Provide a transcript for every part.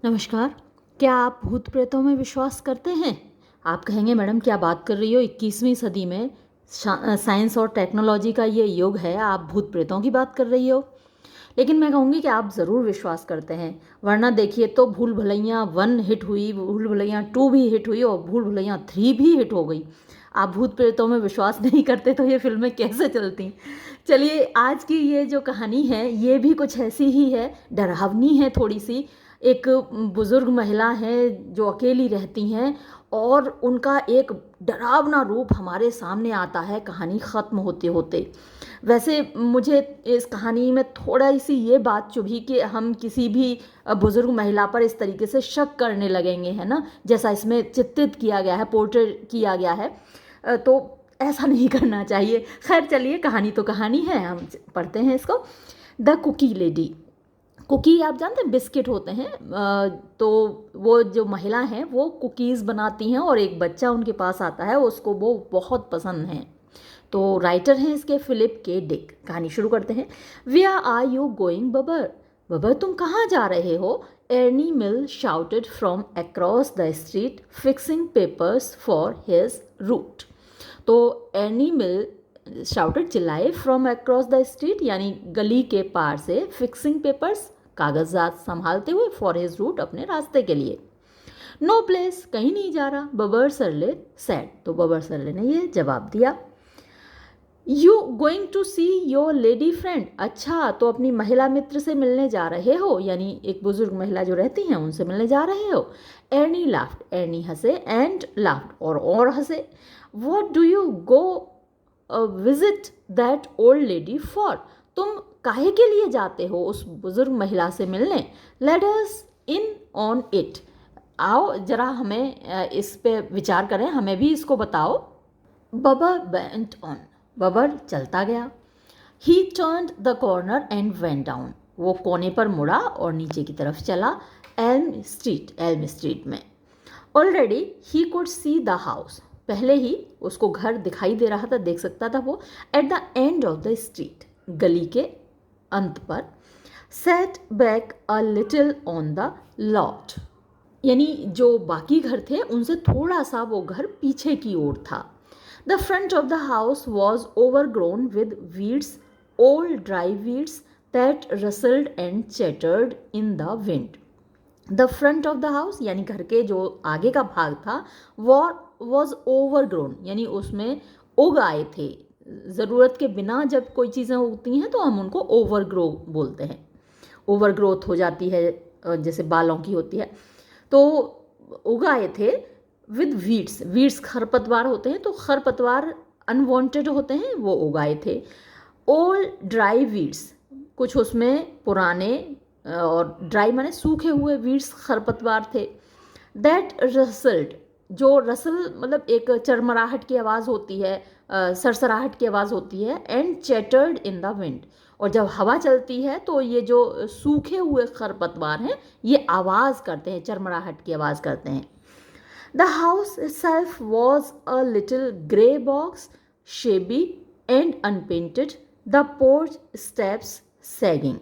नमस्कार। क्या आप भूत प्रेतों में विश्वास करते हैं? आप कहेंगे मैडम क्या बात कर रही हो, 21वीं सदी में साइंस और टेक्नोलॉजी का ये युग है, आप भूत प्रेतों की बात कर रही हो। लेकिन मैं कहूँगी कि आप ज़रूर विश्वास करते हैं, वरना देखिए तो भूल भुलैया 1 हिट हुई, भूल भुलैया 2 भी हिट हुई और भूल भुलैया 3 भी हिट हो गई। आप भूत प्रेतों में विश्वास नहीं करते तो ये फिल्में कैसे चलती? चलिए, आज की ये जो कहानी है ये भी कुछ ऐसी ही है, डरावनी है थोड़ी सी। एक बुज़ुर्ग महिला है जो अकेली रहती हैं और उनका एक डरावना रूप हमारे सामने आता है कहानी ख़त्म होते होते। वैसे मुझे इस कहानी में थोड़ा सी ये बात चुभी कि हम किसी भी बुज़ुर्ग महिला पर इस तरीके से शक करने लगेंगे, है ना, जैसा इसमें चित्रित किया गया है, पोर्ट्रेट किया गया है। तो ऐसा नहीं करना चाहिए। खैर चलिए, कहानी तो कहानी है, हम पढ़ते हैं इसको। The cookie lady. कुकी आप जानते हैं, बिस्किट होते हैं। तो वो जो महिला हैं वो कुकीज़ बनाती हैं और एक बच्चा उनके पास आता है, उसको वो बहुत पसंद हैं। तो राइटर हैं इसके फिलिप के डिक। कहानी शुरू करते हैं। Where are you going Bubber? Bubber तुम कहाँ जा रहे हो? Ernie Mill shouted from across the street fixing papers for his route. तो एर्नी मिल शाउटेड चिल्लाए, फ्रॉम अक्रॉस द स्ट्रीट यानी गली के पार से, फिक्सिंग पेपर्स कागजात संभालते हुए, फॉर हिज रूट अपने रास्ते के लिए। नो प्लेस कहीं नहीं जा रहा, बबर सरले सेड। तो बबर सरले ने ये जवाब दिया। You going to see your lady friend? अच्छा, तो अपनी महिला मित्र से मिलने जा रहे हो, यानी एक बुजुर्ग महिला जो रहती हैं उनसे मिलने जा रहे हो। एर्नी लाफ्ड, एर्नी हंसे, एंड लाफ्ड और हंसे। What do you go visit that old lady for? तुम काहे के लिए जाते हो उस बुजुर्ग महिला से मिलने? Let us in on it. आओ जरा हमें इस पे विचार करें, हमें भी इसको बताओ। बबर वेंट ऑन। बबर चलता गया। ही turned the corner and went down. वो कोने पर मुड़ा और नीचे की तरफ चला, एल्म स्ट्रीट में। Already he could see the house. पहले ही उसको घर दिखाई दे रहा था, देख सकता था वो। At the end of the street, गली के अंत पर। Set back a little on the lot, यानी जो बाकी घर थे उनसे थोड़ा सा वो घर पीछे की ओर था। The front of the house was overgrown with weeds, old dry weeds that rustled and chattered in the wind. The front of the house यानी घर के जो आगे का भाग था, वॉज ओवरग्रोन यानी उसमें उग आए थे। ज़रूरत के बिना जब कोई चीज़ें उगती हैं तो हम उनको ओवरग्रो बोलते हैं। ओवरग्रोथ हो जाती है, जैसे बालों की होती है। तो उगाए थे विद वीड्स। वीड्स खरपतवार होते हैं, तो खरपतवार अनवांटेड होते हैं, वो उगाए थे। ओल्ड ड्राई वीड्स, कुछ उसमें पुराने और ड्राई माने सूखे हुए वीड्स खरपतवार थे। दैट रसल्ड, जो रसल मतलब एक चरमराहट की आवाज़ होती है, सरसराहट की आवाज़ होती है। And chattered in the wind, और जब हवा चलती है तो ये जो सूखे हुए खरपतवार हैं ये आवाज़ करते हैं, चरमराहट की आवाज़ करते हैं। The house itself was a little grey box, shabby and unpainted, the porch steps sagging.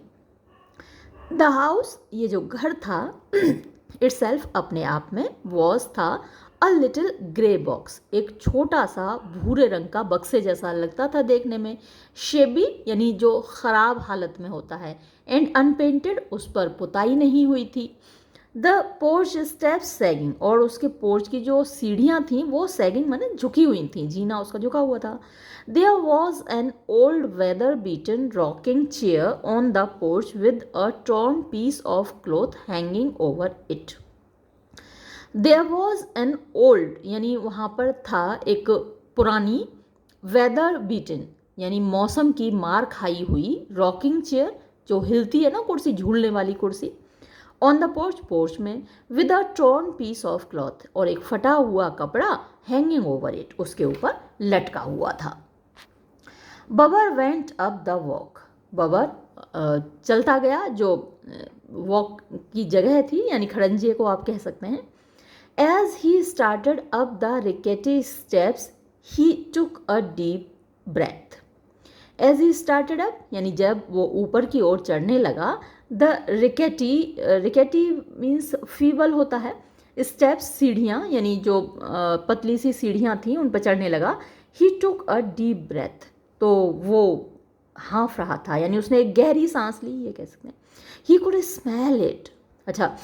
The house, ये जो घर था, itself अपने आप में, was था, अ लिटिल ग्रे बॉक्स, एक छोटा सा भूरे रंग का बक्से जैसा लगता था देखने में। शेबी यानी जो ख़राब हालत में होता है। एंड अनपेंटेड, उस पर पुताई नहीं हुई थी। द पोर्च स्टेप्स सैगिंग, और उसके पोर्च की जो सीढ़ियाँ थीं वो सैगिंग माने झुकी हुई थीं, जीना उसका झुका हुआ था। There was an old weather beaten rocking chair on the porch with a torn piece of cloth hanging over it. There was an old यानी वहाँ पर था एक पुरानी, वेदर बीटन यानी मौसम की मार खाई हुई, रॉकिंग चेयर जो हिलती है ना कुर्सी, झूलने वाली कुर्सी। ऑन द पोर्च, पोर्च में। With a torn piece of cloth, और एक फटा हुआ कपड़ा, हैंगिंग ओवर इट, उसके ऊपर लटका हुआ था। बबर वेंट अप द वॉक। बबर चलता गया, जो वॉक की जगह थी यानी खड़ंजे को आप कह सकते हैं। As he started up the rickety steps he took a deep breath. As he started up यानी जब वो ऊपर की ओर चढ़ने लगा, द रिकेटी मीन्स फीबल होता है, स्टेप्स सीढ़ियाँ, यानी जो पतली सी सीढ़ियाँ थी उन पर चढ़ने लगा। ही टुक अ डीप ब्रेथ, तो वो हाँफ रहा था, यानी उसने एक गहरी सांस ली, ये कह सकते हैं। ही कुड स्मेल इट, अच्छा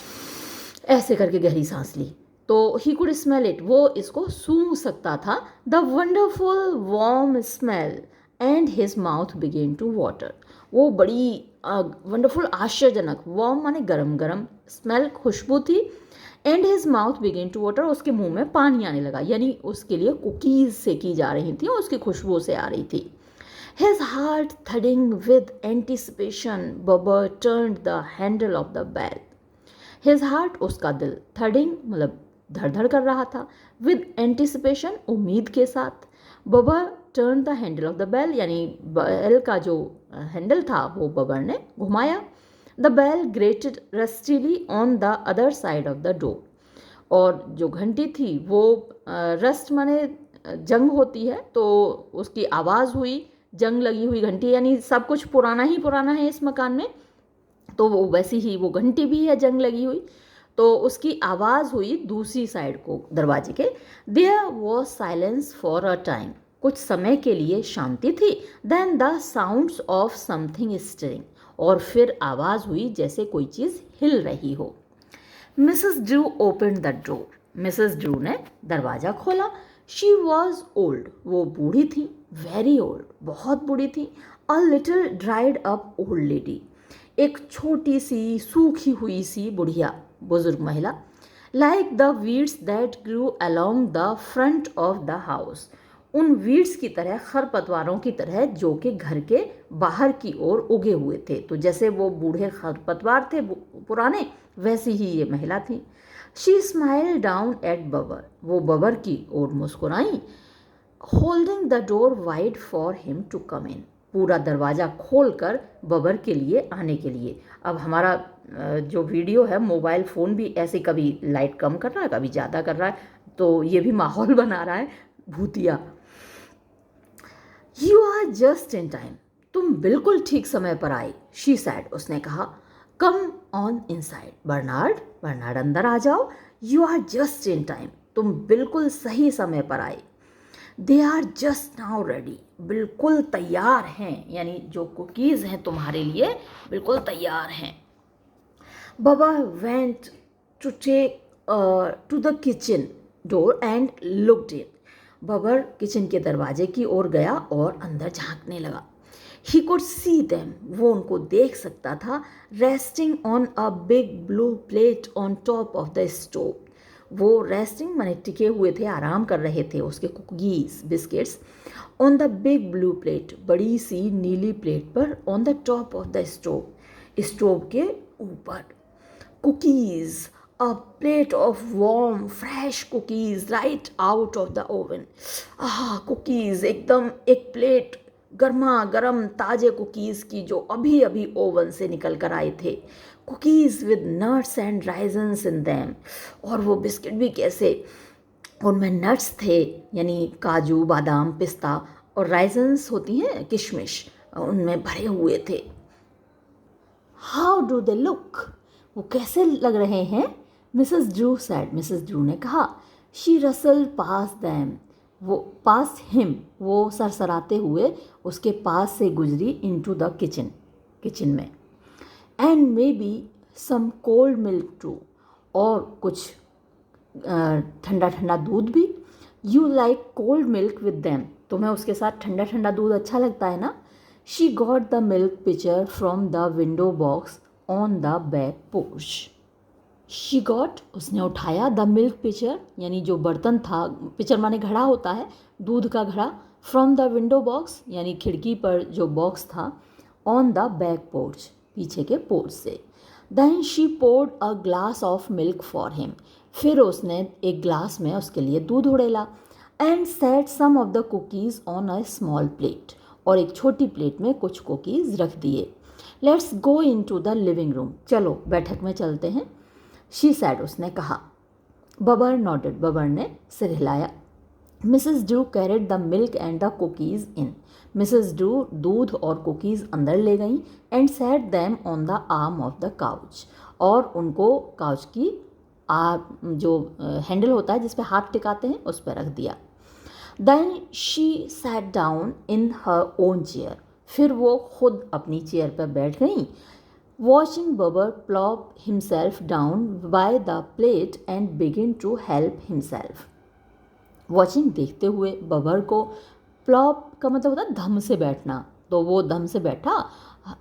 ऐसे करके गहरी सांस ली, तो ही कुड स्मेल इट, वो इसको सूंघ सकता था। The wonderful warm smell and his mouth began to water, वो बड़ी वंडरफुल आश्चर्यजनक, वार्म माने गरम गरम, स्मेल खुशबू थी, and his mouth began to water, उसके मुंह में पानी आने लगा, यानी उसके लिए कुकीज़ सेकी जा रही थी और उसकी खुशबू से आ रही थी। His heart thudding with anticipation, Bubba turned the handle of the bell. His heart, उसका दिल, thudding मतलब धड़ धड़ कर रहा था, with anticipation, उम्मीद के साथ, Bubba turned the handle of the bell, यानी बैल का जो हैंडल था वो बबर ने घुमाया। The bell grated rustily on the other side of the door. और जो घंटी थी वो रस्ट माने जंग होती है, तो उसकी आवाज़ हुई, जंग लगी हुई घंटी, यानी सब कुछ पुराना ही पुराना है इस मकान में, तो वो वैसी ही वो घंटी भी है जंग लगी हुई, तो उसकी आवाज़ हुई दूसरी साइड को दरवाजे के। There was silence for a time, कुछ समय के लिए शांति थी। Then the sounds of something stirring, और फिर आवाज़ हुई जैसे कोई चीज़ हिल रही हो। Mrs Drew open the door, Mrs Drew ने दरवाज़ा खोला। शी वॉज ओल्ड, वो बूढ़ी थी, वेरी ओल्ड, बहुत बूढ़ी थी। A little dried up old lady, एक छोटी सी सूखी हुई सी बुढ़िया, बुजुर्ग महिला। Like the weeds that grew along the front of the house, उन वीड्स की तरह, खरपतवारों की तरह जो कि घर के बाहर की ओर उगे हुए थे, तो जैसे वो बूढ़े खरपतवार थे पुराने, वैसी ही ये महिला थी। She smile down at Bubber, वो बबर की ओर मुस्कुराई। Holding the door wide for him to come in, पूरा दरवाज़ा खोलकर बबर के लिए आने के लिए। अब हमारा जो वीडियो है, मोबाइल फ़ोन भी ऐसे कभी लाइट कम कर रहा है, कभी ज़्यादा कर रहा है, तो ये भी माहौल बना रहा है भूतिया। You are just in time, तुम बिल्कुल ठीक समय पर आए। शी सैड, उसने कहा। Come on inside Bernard, Bernard अंदर आ जाओ। You are just in time, तुम बिल्कुल सही समय पर आए। They are just now ready, बिल्कुल तैयार हैं, यानी जो कुकीज़ हैं तुम्हारे लिए बिल्कुल तैयार हैं। Bubber went to take to the kitchen door and looked in, Bubber kitchen के दरवाजे की ओर गया और अंदर झांकने लगा। ही कुड सी देम, वो उनको देख सकता था। Resting on a big blue plate on top of the stove, वो रेस्टिंग माने टिके हुए थे, आराम कर रहे थे, उसके cookies biscuits on the big blue plate, बड़ी सी नीली प्लेट पर, on the top of the stove, stove के ऊपर। Cookies, a plate of warm fresh cookies right out of the oven, cookies, एकदम एक प्लेट गर्मा गर्म ताज़े कुकीज़ की जो अभी अभी ओवन से निकल कर आए थे। Cookies with nuts and raisins in them, और वो बिस्किट भी कैसे, उनमें नट्स थे, यानी काजू बादाम पिस्ता, और राइजन्स होती हैं किशमिश, उनमें भरे हुए थे। हाउ डू दे लुक, वो कैसे लग रहे हैं। Mrs Drew sad, Mrs Drew ने कहा। शी रसल पास दैम, वो पास हिम, वो सरसराते हुए उसके पास से गुजरी इनटू द किचन, किचन में। And maybe some cold milk too, और कुछ ठंडा ठंडा दूध भी। You like cold milk with them, तुम्हें उसके साथ ठंडा ठंडा दूध अच्छा लगता है ना। She got the milk pitcher from the window box on the back porch. She got, उसने उठाया, द मिल्क पिचर, यानी जो बर्तन था, पिचर माने घड़ा होता है, दूध का घड़ा, फ्रॉम द विंडो बॉक्स, यानी खिड़की पर जो बॉक्स था, ऑन द बैक पोर्च, पीछे के पोर्च से। Then she poured a glass of milk for him, फिर उसने एक ग्लास में उसके लिए दूध उड़ेला। And set some of the cookies on a small plate, और एक छोटी प्लेट में कुछ कुकीज़ रख दिए। Let's go in to the living room, चलो बैठक में चलते हैं। शी सैड, उसने कहा। बबर नॉटेड, बबर ने सिर हिलाया। Mrs Drew carried the milk and the cookies in. Mrs Drew दूध और कुकीज़ अंदर ले गईं and set them on the arm of the couch, और उनको काउच की जो हैंडल होता है जिस पे हाथ टिकाते हैं उस पर रख दिया। Then she sat down in her own chair, फिर वो खुद अपनी चेयर पर बैठ गईं। Watching Bubber plop himself down by the plate and begin to help himself. Watching देखते हुए बबर को, प्लॉप का मतलब होता है धम से बैठना, तो वो धम से बैठा,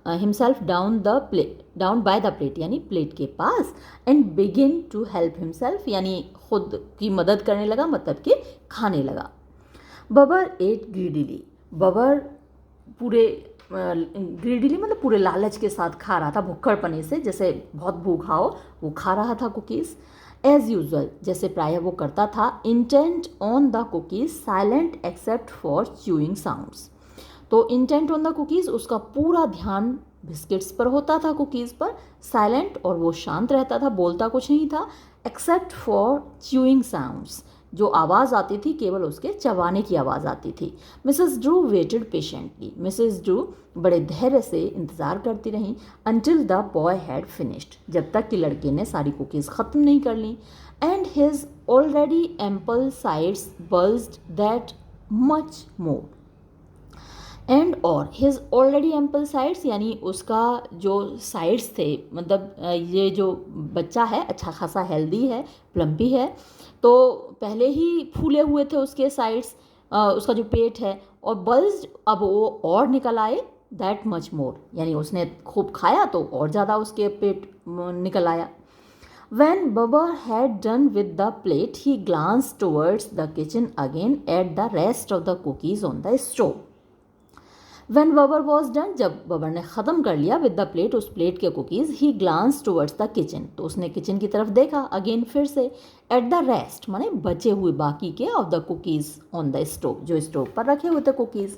himself down the plate, down by the plate यानी प्लेट के पास, and begin to help himself यानी खुद की मदद करने लगा, मतलब कि खाने लगा। बबर एट ग्रीडीली, बबर पूरे ग्रीडीली मतलब पूरे लालच के साथ खा रहा था, भुक्खड़पने से, जैसे बहुत भूखा हो वो खा रहा था कुकीज़। एज यूजल, जैसे प्रायः वो करता था, intent on the cookies silent except for chewing sounds. तो इंटेंट ऑन द कुकीज़, उसका पूरा ध्यान बिस्किट्स पर होता था, कुकीज़ पर, साइलेंट और वो शांत रहता था, बोलता कुछ नहीं था, एक्सेप्ट फॉर च्यूइंग साउंड्स, जो आवाज़ आती थी केवल उसके चबाने की आवाज़ आती थी। Mrs Drew waited patiently, Mrs Drew बड़े धैर्य से इंतज़ार करती रहीं, until the boy had finished, जब तक कि लड़के ने सारी कुकीज़ ख़त्म नहीं कर ली। And his already ample sides bulged that much more, and और हिज ऑलरेडी एम्पल साइड्स यानी उसका जो साइड्स थे, मतलब ये जो बच्चा है अच्छा खासा हेल्दी है, प्लम्पी है, तो पहले ही फूले हुए थे उसके साइड्स, उसका जो पेट है, और बल्ज अब वो और निकल आए, दैट मच मोर यानी उसने खूब खाया तो और ज़्यादा उसके पेट निकल आया। When Baba had done with the plate, he glanced towards the kitchen again at the rest of the cookies on the stove. When Babar was done, जब बबर ने ख़त्म कर लिया with the plate, उस प्लेट के cookies, he glanced towards the kitchen, तो उसने kitchen की तरफ देखा अगेन फिर से, at the rest माने बचे हुए बाकी के of the cookies on the stove, जो स्टोव पर रखे हुए थे cookies.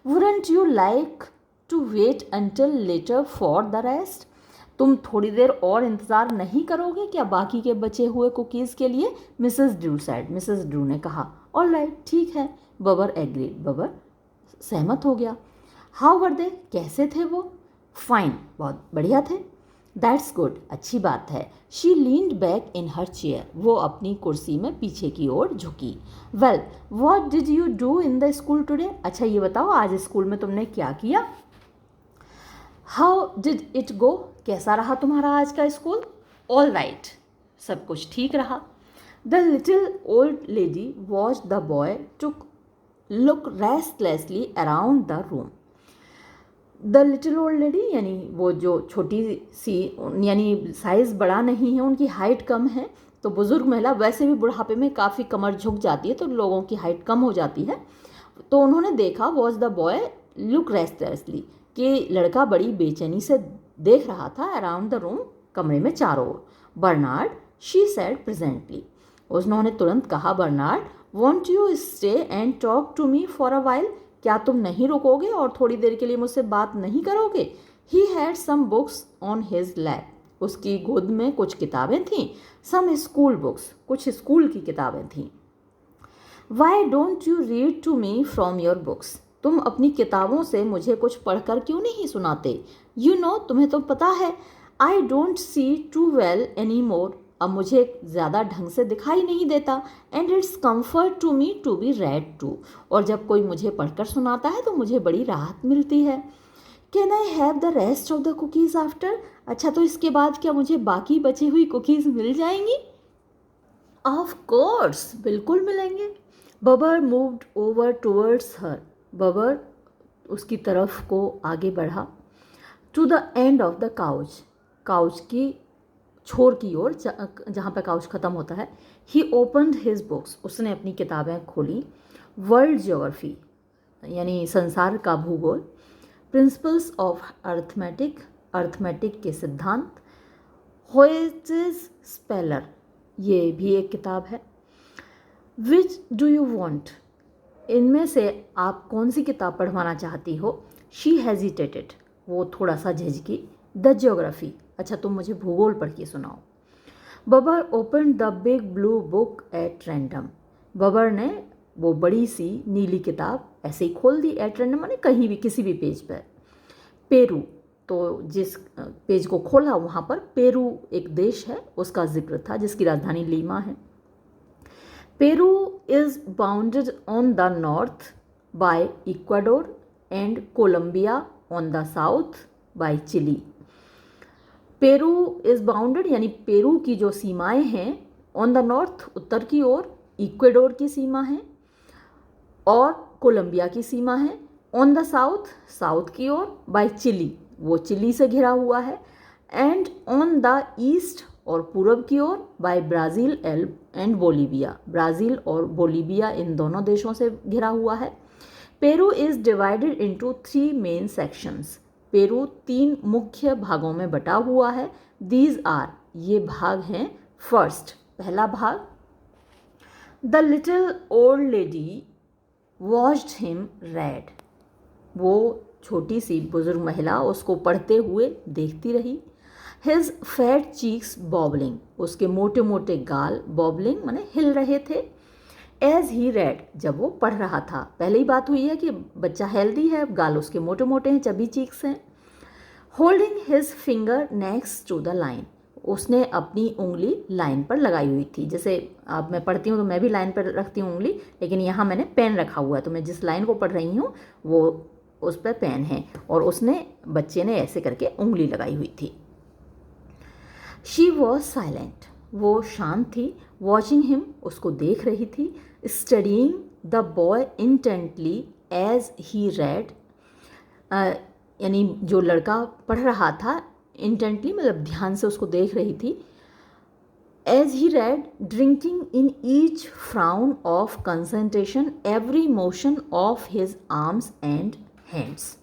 Wouldn't you like to wait until later for the rest? तुम थोड़ी देर और इंतज़ार नहीं करोगे क्या बाकी के बचे हुए कुकीज़ के लिए? Mrs Drew sad, Mrs Drew ने कहा। ऑल राइट, ठीक है। बबर एग्रीड, बबर सहमत हो गया। हाउ वर दे, कैसे थे वो? फाइन, बहुत बढ़िया थे। दैट्स गुड, अच्छी बात है। She leaned back in her chair, वो अपनी कुर्सी में पीछे की ओर झुकी। Well, what did you do in the school today? अच्छा ये बताओ आज स्कूल में तुमने क्या किया? हाउ डिड इट गो, कैसा रहा तुम्हारा आज का स्कूल? ऑल राइट, सब कुछ ठीक रहा। The little old lady watch the boy took look restlessly around the room. The little old lady यानी वो जो छोटी सी, यानी साइज़ बड़ा नहीं है, उनकी हाइट कम है, तो बुज़ुर्ग महिला, वैसे भी बुढ़ापे में काफ़ी कमर झुक जाती है तो लोगों की हाइट कम हो जाती है, तो उन्होंने देखा, watch the boy look restlessly, कि लड़का बड़ी बेचैनी से देख रहा था, अराउंड द रूम, कमरे में चारों ओर। बर्नार्ड, शी सेड प्रेजेंटली, उन्होंने तुरंत कहा, Bernard, won't you stay and talk to me for a while, क्या तुम नहीं रुकोगे और थोड़ी देर के लिए मुझसे बात नहीं करोगे? He had some books on his lap, उसकी गोद में कुछ किताबें थीं, सम स्कूल बुक्स, कुछ स्कूल की किताबें थीं। Why don't you read to me from your books, तुम अपनी किताबों से मुझे कुछ पढ़कर क्यों नहीं सुनाते? यू नो, तुम्हें तो पता है, I don't see too well any more, अब मुझे ज़्यादा ढंग से दिखाई नहीं देता, and it's comfort to me to be read to, और जब कोई मुझे पढ़कर सुनाता है तो मुझे बड़ी राहत मिलती है। Can I have the rest of the cookies after, अच्छा तो इसके बाद क्या मुझे बाकी बची हुई कुकीज़ मिल जाएंगी? ऑफ कोर्स, बिल्कुल मिलेंगे। Bubber moved over towards her, Bubber उसकी तरफ को आगे बढ़ा। To the end of the couch, couch की छोर की ओर, जहाँ पर काउच ख़त्म होता है। ही ओपनड हिज बुक्स, उसने अपनी किताबें खोली। वर्ल्ड ज्योग्राफी यानी संसार का भूगोल, प्रिंसिपल्स ऑफ अर्थमेटिक, अर्थमेटिक के सिद्धांत, होइजेस स्पेलर, ये भी एक किताब है। विच डू यू वॉन्ट, इनमें से आप कौन सी किताब पढ़वाना चाहती हो? शी हेजिटेटेड, वो थोड़ा सा झिझकी। द ज्योग्राफी, अच्छा तुम मुझे भूगोल पढ़ के सुनाओ। Bubber open the big blue book at random, Bubber ने वो बड़ी सी नीली किताब ऐसे ही खोल दी एट रैंडम, माने कहीं भी किसी भी पेज पर। पेरू, तो जिस पेज को खोला वहाँ पर पेरू एक देश है उसका जिक्र था जिसकी राजधानी लीमा है। Peru is bounded on the north by Ecuador and Colombia on the south by Chile. Peru is bounded यानी पेरू की जो सीमाएं हैं, ऑन द नॉर्थ उत्तर की ओर इक्वाडोर की सीमा है और कोलंबिया की सीमा है, ऑन द साउथ साउथ की ओर बाय चिली, वो चिली से घिरा हुआ है, एंड ऑन द ईस्ट और पूरब की ओर by Brazil and Bolivia, Brazil और बोलीविया इन दोनों देशों से घिरा हुआ है। Peru is divided into 3 main sections. Peru 3 मुख्य भागों में बटा हुआ है। दीज आर, ये भाग हैं, फर्स्ट, पहला भाग, the little old lady watched him red, वो छोटी सी बुजुर्ग महिला उसको पढ़ते हुए देखती रही। हिज फैट चीक्स बॉबलिंग, उसके मोटे मोटे गाल, बॉबलिंग माने हिल रहे थे। एज ही रेड, जब वो पढ़ रहा था, पहले ही बात हुई है कि बच्चा हेल्दी है, गाल उसके मोटे मोटे हैं, चबी चीक्स हैं। Holding his finger next to the line, उसने अपनी उंगली लाइन पर लगाई हुई थी। जैसे अब मैं पढ़ती हूँ तो मैं भी लाइन पर रखती हूँ उंगली, लेकिन यहाँ मैंने पेन रखा हुआ है, तो मैं जिस लाइन को पढ़ रही हूँ वो उस पर पेन है, और उसने, बच्चे ने ऐसे करके उंगली लगाई हुई थी। शी वॉज साइलेंट, वो शांत थी। वॉचिंग हिम, उसको देख रही थी। Studying the boy intently as he read, यानी जो लड़का पढ़ रहा था, इंटेंटली मतलब ध्यान से उसको देख रही थी। As he read, drinking in each frown of concentration every motion of his arms and hands,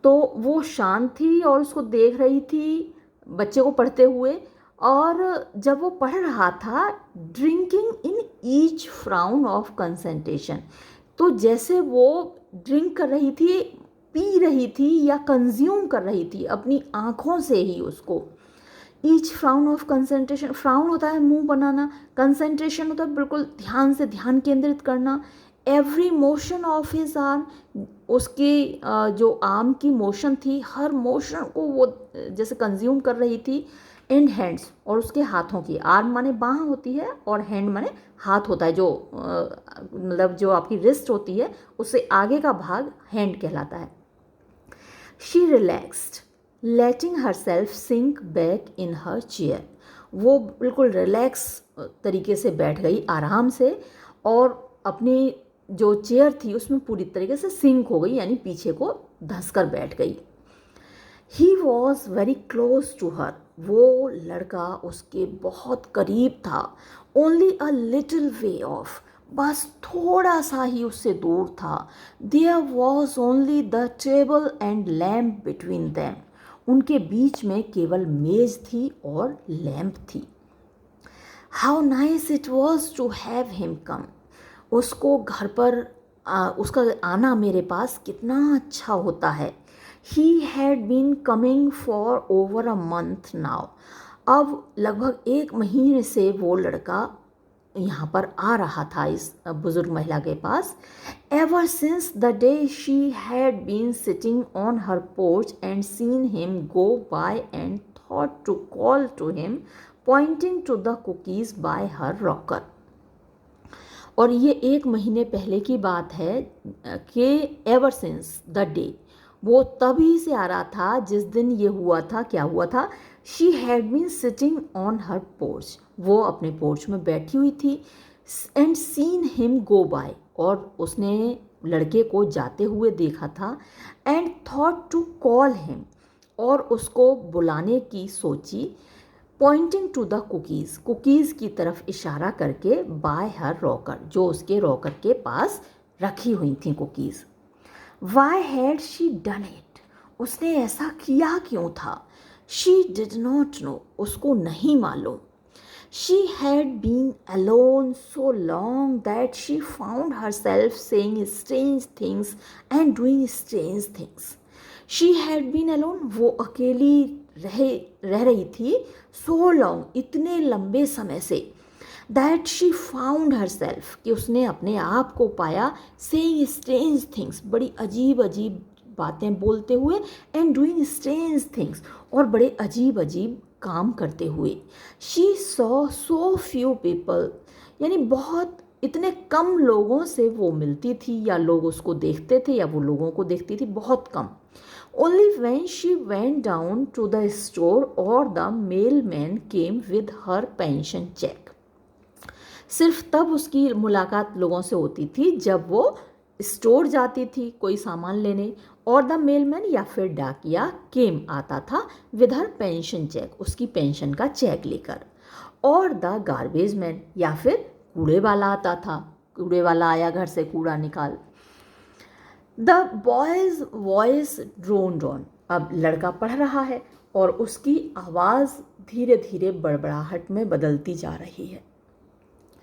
तो वो शांत थी और उसको देख रही थी बच्चे को पढ़ते हुए, और जब वो पढ़ रहा था, drinking in each frown of concentration, तो जैसे वो ड्रिंक कर रही थी, पी रही थी या कंज्यूम कर रही थी अपनी आँखों से ही उसको। Each frown of concentration, frown होता है मुंह बनाना, कंसंट्रेशन होता है बिल्कुल ध्यान से ध्यान केंद्रित करना। Every motion of his arm, उसकी जो आर्म की मोशन थी, हर मोशन को वो जैसे कंज्यूम कर रही थी। एंड हैंड्स, और उसके हाथों की, आर्म माने बाँह होती है और हैंड माने हाथ होता है, जो मतलब जो आपकी रिस्ट होती है उससे आगे का भाग हैंड कहलाता है। She relaxed letting herself sink back in her chair, वो बिल्कुल रिलैक्स तरीके से बैठ गई आराम से, और अपनी जो चेयर थी उसमें पूरी तरीके से सिंक हो गई, यानी पीछे को धंस कर बैठ गई। He was very close to her, वो लड़का उसके बहुत करीब था। Only a little way off, बस थोड़ा सा ही उससे दूर था। There was only the table and lamp between them, उनके बीच में केवल मेज थी और लैम्प थी। How nice it was to have him come, उसको घर पर उसका आना मेरे पास कितना अच्छा होता है। He had been coming for over a month now, अब लगभग 1 महीने से वो लड़का यहाँ पर आ रहा था इस बुज़ुर्ग महिला के पास। Ever since the day she had been sitting on her porch and seen him go by and thought to call to him pointing to the cookies by her rocker. और ये 1 महीने पहले की बात है कि एवर सिंस द डे, वो तभी से आ रहा था जिस दिन ये हुआ था। क्या हुआ था? She had been sitting on her porch, वो अपने पोर्च में बैठी हुई थी। And seen him go by, और उसने लड़के को जाते हुए देखा था। And thought to call him, और उसको बुलाने की सोची। Pointing to the cookies, cookies की तरफ इशारा करके, बाय हर रॉकर, जो उसके रॉकर के पास रखी हुई थी cookies. Why had she done it, उसने ऐसा किया क्यों था? शी डिड नॉट नो, उसको नहीं मालूम। She had been alone so long that she found herself saying strange things and doing strange things. She had been alone, वो अकेली रह रही थी। सो लॉन्ग, इतने लंबे समय से। That she found her self, कि उसने अपने आप को पाया, सेइंग स्ट्रेंज थिंग्स, बड़ी अजीब अजीब बातें बोलते हुए, एंड डूइंग स्ट्रेंज थिंग्स, और बड़े अजीब अजीब काम करते हुए। She saw so few people, यानी बहुत इतने कम लोगों से वो मिलती थी, या लोग उसको देखते थे, या वो लोगों को देखती थी, बहुत कम। Only when she went down to the store or the mailman came with her pension check. सिर्फ तब उसकी मुलाकात लोगों से होती थी जब वो स्टोर जाती थी कोई सामान लेने, और द मेलमैन या फिर डाकिया केम आता था विद हर पेंशन चेक, उसकी पेंशन का चेक लेकर, और द गार्बेज मैन या फिर कूड़े वाला आता था, कूड़े वाला आया घर से कूड़ा निकाल। द बॉयज वॉइस ड्रोन्ड ऑन, अब लड़का पढ़ रहा है और उसकी आवाज़ धीरे धीरे बड़बड़ाहट में बदलती जा रही है।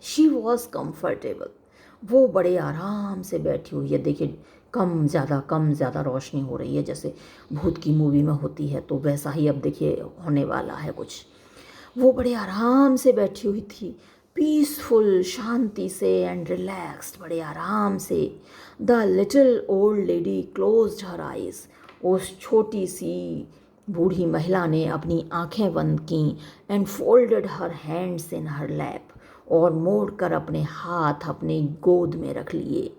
शी वॉज कम्फर्टेबल, वो बड़े आराम से बैठी हुई है। देखिए कम ज़्यादा रोशनी हो रही है, जैसे भूत की मूवी में होती है, तो वैसा ही अब देखिए होने वाला है कुछ। वो बड़े आराम से बैठी हुई थी, पीसफुल, शांति से, एंड रिलैक्स्ड, बड़े आराम से। The little old lady closed her eyes, उस छोटी सी बूढ़ी महिला ने अपनी आंखें बंद की, and folded her hands in her lap, और मोड़ कर अपने हाथ अपने गोद में रख लिए।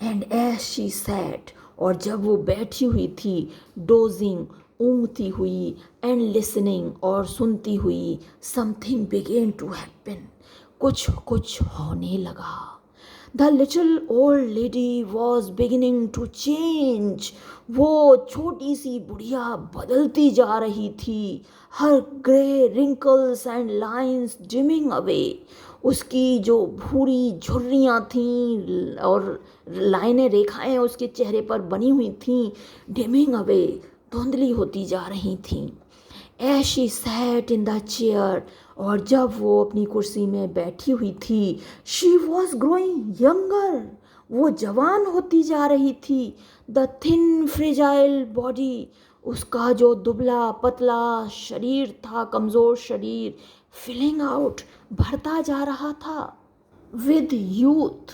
एंड एज शी सैट, और जब वो बैठी हुई थी, डोजिंग, ऊँगती हुई, एंड लिसनिंग, और सुनती हुई, समथिंग बिगेन टू हैपन, कुछ होने लगा। The little old lady was beginning to change, वो छोटी सी बुढ़िया बदलती जा रही थी। Her grey wrinkles and lines dimming away, उसकी जो भूरी झुर्रियाँ थीं और लाइनें, रेखाएं उसके चेहरे पर बनी हुई थीं, डिमिंग अवे, धुंधली होती जा रही थीं। As she sat in the chair, और जब वो अपनी कुर्सी में बैठी हुई थी, शी वॉज ग्रोइंग यंगर, वो जवान होती जा रही थी। द थिन फ्रेजाइल बॉडी, उसका जो दुबला पतला शरीर था, कमज़ोर शरीर, फिलिंग आउट, भरता जा रहा था विद यूथ,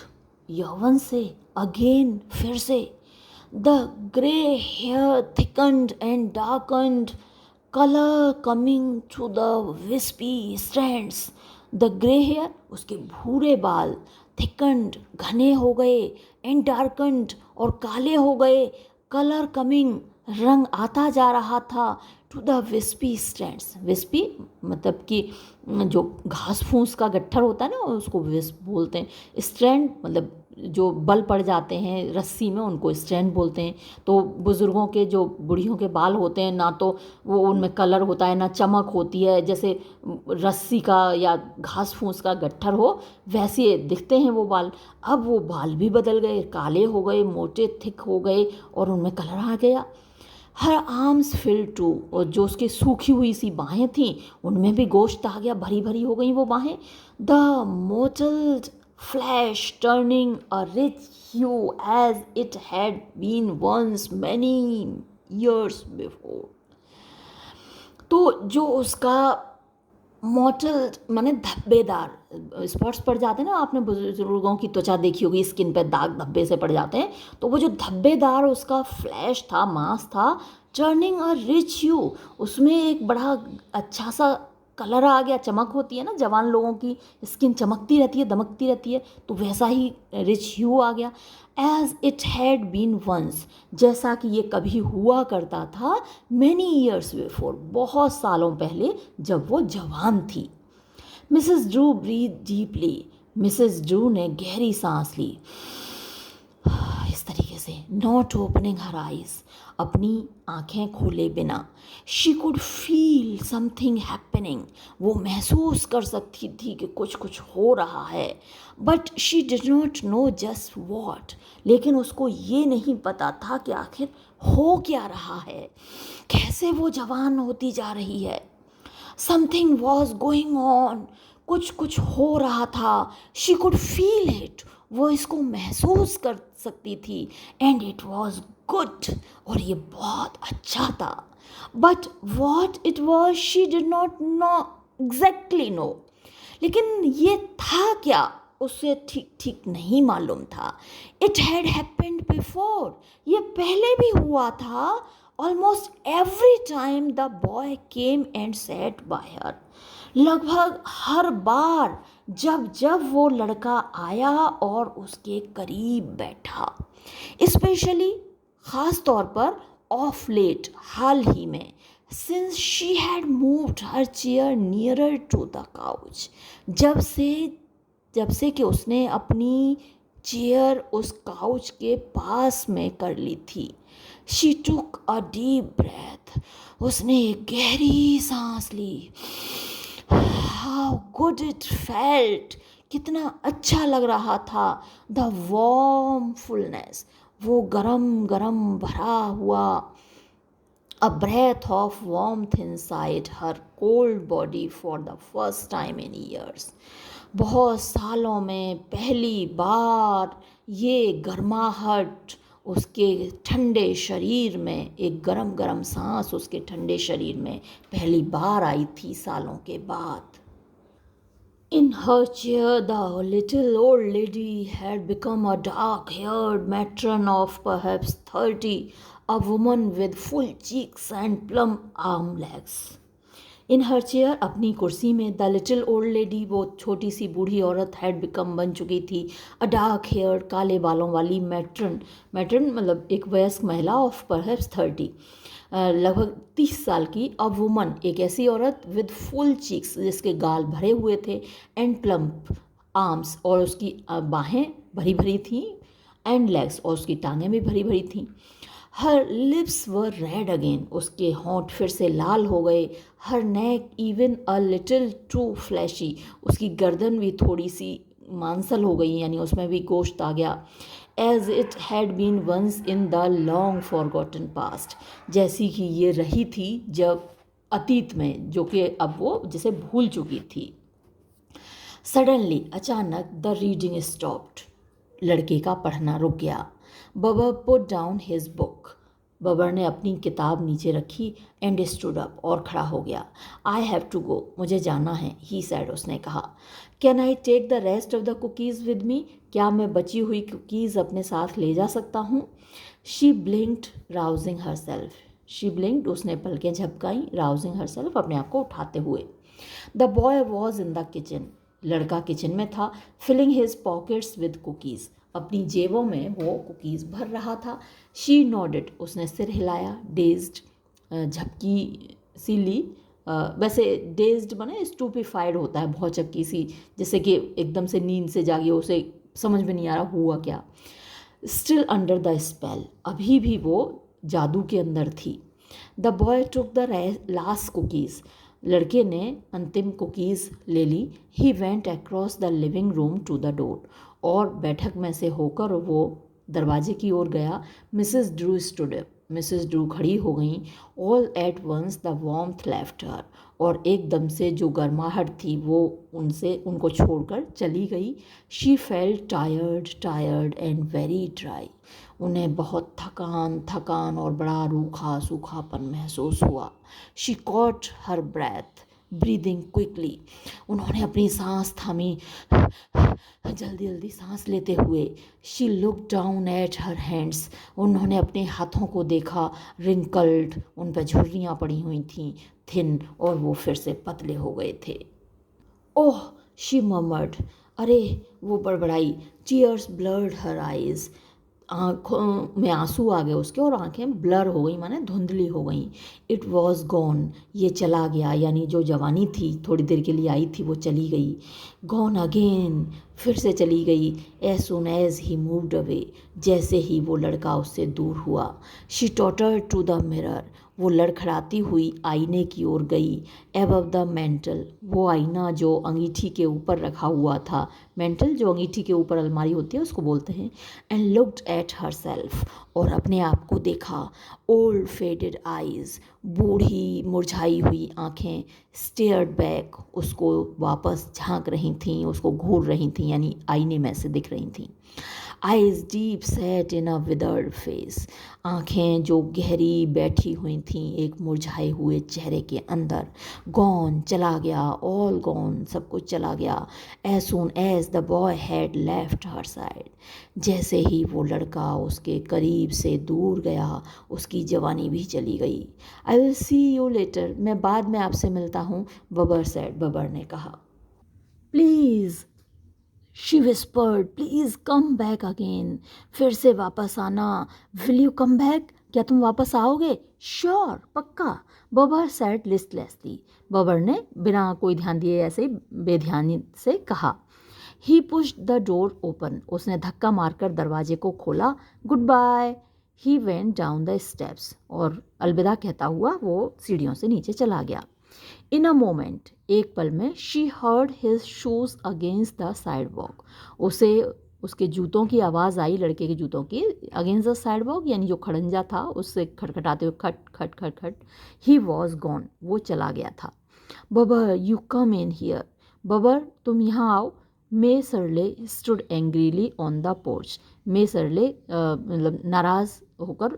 यौवन से, अगेन, फिर से। The grey hair thickened and darkened, color coming to the wispy strands, the grey hair, उसके भूरे बाल, thickened, घने हो गए, and darkened, और काले हो गए, color coming, रंग आता जा रहा था, to the wispy strands, wispy मतलब कि जो घास फूस का गट्ठर होता है ना, उसको विस्प बोलते हैं। स्ट्रैंड मतलब जो बल पड़ जाते हैं रस्सी में, उनको स्ट्रैंड बोलते हैं। तो बुज़ुर्गों के जो बुढ़ियों के बाल होते हैं, ना तो वो उनमें कलर होता है, ना चमक होती है, जैसे रस्सी का या घास फूस का गट्ठर हो वैसे दिखते हैं वो बाल। अब वो बाल भी बदल गए, काले हो गए, मोटे थिक हो गए, और उनमें कलर आ गया। हर आर्म्स फिल टू, और जो उसकी सूखी हुई सी बाहें थीं उनमें भी गोश्त आ गया, भरी भरी हो गई वो बाहें। The mottled flesh turning a rich hue as it had been once many years before. तो जो उसका मोटल माने धब्बेदार स्पॉट्स पड़ जाते हैं ना, आपने बुजुर्गों की त्वचा देखी होगी, स्किन पे दाग धब्बे से पड़ जाते हैं, तो वो जो धब्बेदार उसका फ्लैश था, मांस था, टर्निंग अ रिच ह्यू, उसमें एक बड़ा अच्छा सा कलर आ गया, चमक होती है ना, जवान लोगों की स्किन चमकती रहती है, दमकती रहती है, तो वैसा ही रिच ह्यू आ गया। As it had been once, जैसा कि ये कभी हुआ करता था, मैनी ईयर्स बिफोर, बहुत सालों पहले जब वो जवान थी। Mrs Drew breathed deeply, Mrs Drew ने गहरी सांस ली इस तरीके से, नॉट ओपनिंग हर आइज, अपनी आंखें खोले बिना। She could feel something happening, वो महसूस कर सकती थी कि कुछ हो रहा है, but she did not know just what, लेकिन उसको ये नहीं पता था कि आखिर हो क्या रहा है, कैसे वो जवान होती जा रही है। समथिंग वॉज गोइंग ऑन, कुछ हो रहा था। शी कुड फील इट, वो इसको महसूस कर सकती थी, एंड इट वॉज गुड, और ये बहुत अच्छा था। But what it was she did not know exactly know, लेकिन ये था था क्या उसे ठीक ठीक नहीं मालूम था। इट हैड हैपेंड बिफोर, ये पहले भी हुआ था। Almost every time the boy came and set bye हर, लगभग हर बार जब जब वो लड़का आया और उसके करीब बैठा, स्पेशली ख़ास तौर पर ऑफ लेट, हाल ही में, since she had moved her chair nearer to the couch, जब से कि उसने अपनी चेयर उस काउच के पास में कर ली थी। She took a deep breath, उसने एक गहरी सांस ली। हाउ गुड इट फेल्ट, कितना अच्छा लग रहा था। द वार्म फुलनेस, वो गरम गरम भरा हुआ, a breath of warmth inside her cold body for the first time in years. बहुत सालों में पहली बार ये गर्माहट उसके ठंडे शरीर में, एक गरम गरम सांस उसके ठंडे शरीर में पहली बार आई थी सालों के बाद। In her chair, the little old lady had become a dark-haired matron of perhaps 30, a woman with full cheeks and plump arm legs. In her chair, अपनी कुर्सी में, द लिटिल ओल्ड लेडी, वो छोटी सी बूढ़ी औरत, हैड बिकम, बन चुकी थी, अ dark hair, काले बालों वाली, मैट्रन, मैट्रन मतलब एक वयस्क महिला, ऑफ परहैप्स 30, लगभग 30 साल की, अ वुमन, एक ऐसी औरत, विद फुल चीक्स, जिसके गाल भरे हुए थे, एंड प्लम्प आर्म्स, और उसकी बाहें भरी भरी थीं, एंड लेग्स, और उसकी टांगें भी भरी भरी थीं। Her lips were red again, उसके होंठ फिर से लाल हो गए। Her neck even a little too flashy, उसकी गर्दन भी थोड़ी सी मांसल हो गई, यानी उसमें भी गोश्त आ गया। As it had been once in the long forgotten past, जैसी कि ये रही थी जब अतीत में, जो कि अब वो जिसे भूल चुकी थी। सडनली, अचानक, द रीडिंग स्टॉप्ड, लड़के का पढ़ना रुक गया। बबर पुट डाउन हिज बुक, बबर ने अपनी किताब नीचे रखी, एंड स्टूड अप, और खड़ा हो गया। आई हैव टू गो, मुझे जाना है, ही सैड, उसने कहा। Can I take the rest of the cookies with me, क्या मैं बची हुई कुकीज़ अपने साथ ले जा सकता हूँ। She ब्लिंक्ड, rousing her self, she ब्लिंक्ड, उसने पलकें झपकाई, राउजिंग हर सेल्फ, अपने आप को उठाते हुए। The boy was in the kitchen, लड़का किचन में था, filling his pockets with cookies, अपनी जेबों में वो कुकीज़ भर रहा था। शी नोडेड, उसने सिर हिलाया, डेज्ड, झपकी सी ली, वैसे डेज्ड बने स्टूपिफाइड होता है, बहुत झपकी सी, जैसे कि एकदम से नींद से जागी, उसे समझ में नहीं आ रहा हुआ क्या। स्टिल अंडर द स्पेल, अभी भी वो जादू के अंदर थी। The boy took the last cookies, लड़के ने अंतिम कुकीज़ ले ली। He went across the living room to the door, और बैठक में से होकर वो दरवाजे की ओर गया। Mrs Drew stood up, Mrs Drew खड़ी हो गईं। All at once the warmth left her, और एकदम से जो गर्माहट थी वो उनको छोड़कर चली गई। She felt tired tired and very dry, उन्हें बहुत थकान और बड़ा रूखा सूखापन महसूस हुआ। She caught her breath, breathing quickly, उन्होंने अपनी सांस थामी, जल्दी जल्दी सांस लेते हुए। She look down at her hands, उन्होंने अपने हाथों को देखा, रिंकल्ड, उन पर झुर्रियाँ पड़ी हुई थीं, थिन, और वो फिर से पतले हो गए थे। ओह, शी मर्मर्ड, अरे, वो बड़बड़ाई। टीयर्स ब्लर्ड हर आइज़, आँखों में आंसू आ गए उसके, और आंखें ब्लर हो गई, माने धुंधली हो गई। इट वॉज गॉन, ये चला गया, यानी जो जवानी थी थोड़ी देर के लिए आई थी वो चली गई। गॉन अगेन, फिर से चली गई। As soon as he moved away, जैसे ही वो लड़का उससे दूर हुआ। She tottered to the mirror, वो लड़खड़ाती हुई आईने की ओर गई। एबव द मैंटल, वो आईना जो अंगीठी के ऊपर रखा हुआ था, मेंटल जो अंगीठी के ऊपर अलमारी होती है उसको बोलते हैं। And looked at her self, और अपने आप को देखा। ओल्ड फेडेड आइज़, बूढ़ी मुरझाई हुई आँखें। स्टेयर्ड बैक, उसको वापस झांक रही थीं, उसको घूर रही थीं, यानी आईने में से दिख रही थीं। आइज़ डीप सेट इन अ विदर्ड फेस, आँखें जो गहरी बैठी हुई थीं एक मुरझाए हुए चेहरे के अंदर। गॉन, चला गया, ऑल गॉन, सब कुछ चला गया। As soon as the boy had left her side, जैसे ही वो लड़का उसके करीब से दूर गया उसकी जवानी भी चली गई। I will see you later, मैं बाद में आपसे मिलता हूँ, बबर सेड, बबर ने कहा। Please, she whispered, please come back again, फिर से वापस आना। विल यू कम बैक, क्या तुम वापस आओगे? श्योर, पक्का, बबर सैड लिस्टलेसली, बबर ने बिना कोई ध्यान दिए ऐसे ही बेध्यानी से कहा। He pushed the door open, उसने धक्का मारकर दरवाजे को खोला। Goodbye, he went down the steps, और अलविदा कहता हुआ वो सीढ़ियों से नीचे चला गया। इन अ मोमेंट, एक पल में, she heard his shoes against the side walk, उसे उसके जूतों की आवाज़ आई, लड़के के जूतों की, अगेंस्ट द साइड वॉक, यानी जो खड़ंजा था उससे खटखटाते हुए, खट खट खट खट। ही वॉज गॉन, वो चला गया था। बबर, यू कम इन हियर, बबर तुम यहाँ आओ। Mae Searle stood angrily on the porch, Mae Searle मतलब नाराज़ होकर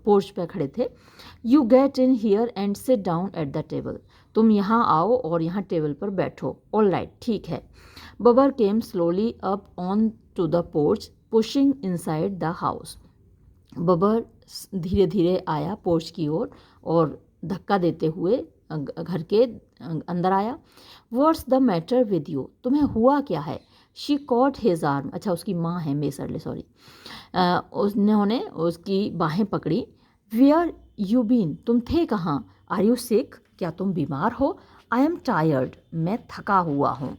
पोर्च पे खड़े थे। You get in here and sit down at the table, तुम यहाँ आओ और यहाँ टेबल पर बैठो। ऑल राइट, ठीक है। Bubber came slowly up on to the porch, pushing inside the house, Bubber धीरे धीरे आया पोर्च की ओर और धक्का देते हुए घर के अंदर आया। What's the matter with you, तुम्हें हुआ क्या है? शी कॉट हिज आर्म, अच्छा उसकी माँ है मेसरले, सॉरी, उन्होंने उसकी बाहें पकड़ी। वेयर यू बीन, तुम थे कहाँ? आर यू सिक, क्या तुम बीमार हो? आई एम टायर्ड, मैं थका हुआ हूँ।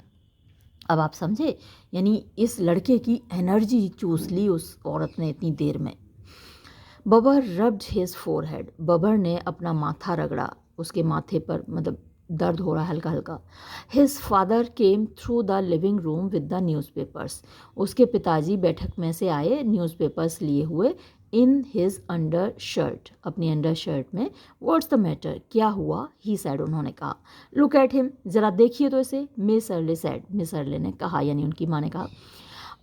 अब आप समझे, यानी इस लड़के की एनर्जी चूस ली उस औरत ने इतनी देर में। बबर रब्ड हिज फोरहेड, बबर ने अपना माथा रगड़ा, उसके माथे पर मतलब दर्द हो रहा हल्का हल्का। His father came through the living room with the newspapers, उसके पिताजी बैठक में से आए न्यूज़पेपर्स लिए हुए। इन हिज अंडर शर्ट, अपनी अंडर शर्ट में। व्हाट्स द मैटर, क्या हुआ? ही सैड, उन्होंने कहा। लुक एट हिम, ज़रा देखिए तो इसे, मिस अर्ले सैड, मिस अर्ले ने कहा, यानी उनकी माँ ने कहा।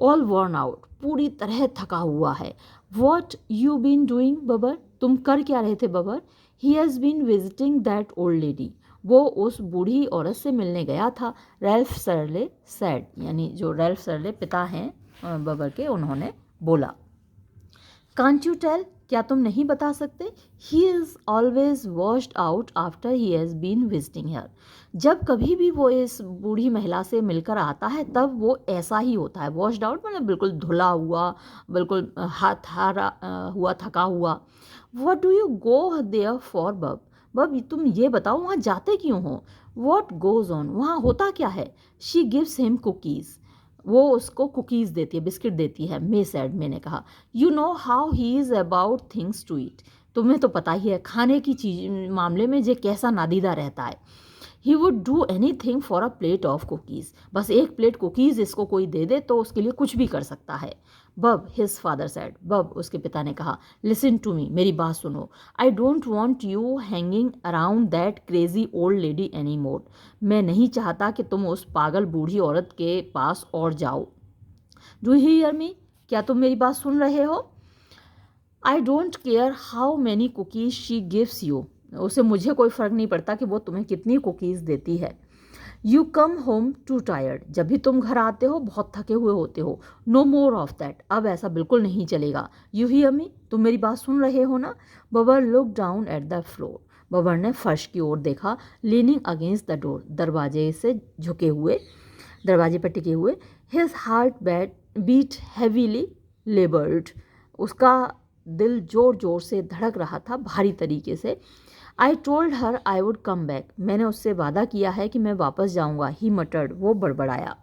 ऑल वर्न आउट, पूरी तरह थका हुआ है। What you been doing Bubber, तुम कर क्या रहे थे Bubber? He has been visiting that old lady, वो उस बूढ़ी औरत से मिलने गया था। रैल्फ सरले सैड, यानी जो रैल्फ सरले पिता हैं बबर के, उन्होंने बोला। कांट यू टेल, क्या तुम नहीं बता सकते? He is always washed out after he has been visiting her, जब कभी भी वो इस बूढ़ी महिला से मिलकर आता है तब वो ऐसा ही होता है। वॉश्ड आउट मतलब बिल्कुल धुला हुआ, बिल्कुल हाथ हारा हुआ, थका हुआ। What do you go there for Bub, Bub तुम ये बताओ वहाँ जाते क्यों हो? वॉट गोज़ ऑन, वहाँ होता क्या है? शी गिव्स हिम कुकीज़, वो उसको कुकीज़ देती है, बिस्किट देती है। मे सैड, मैंने कहा। You know how he is about things to eat, तुम्हें तो पता ही है खाने की चीज मामले में जे कैसा नादीदा रहता है। He would do any thing for a plate of cookies, बस एक प्लेट कुकीज़ इसको कोई दे दे तो उसके लिए कुछ भी कर सकता है। बब, हिज फादर सैड, बब उसके पिता ने कहा। लिसन टू मी, मेरी बात सुनो। आई don't want you hanging around that crazy old lady any more, मैं नहीं चाहता कि तुम उस पागल बूढ़ी औरत के पास और जाओ। डू यू हियर मी, क्या तुम मेरी बात सुन रहे हो? I don't care how many cookies she gives you, उसे मुझे कोई फ़र्क नहीं पड़ता कि वो तुम्हें कितनी कुकीज़ देती है। You come home to tired, जब भी तुम घर आते हो बहुत थके हुए होते हो। नो मोर ऑफ दैट, अब ऐसा बिल्कुल नहीं चलेगा। यू हियर मी, तुम मेरी बात सुन रहे हो ना? Bubber look down at the floor, Bubber ने फर्श की ओर देखा। लीनिंग अगेंस्ट द डोर, दरवाजे से झुके हुए, दरवाजे पर टिके हुए। His heart beat heavily laboured, उसका दिल जोर जोर से धड़क रहा था भारी तरीके से। I told her I would come back, मैंने उससे वादा किया है कि मैं वापस जाऊंगा। ही मटर्ड, वो बड़बड़ाया।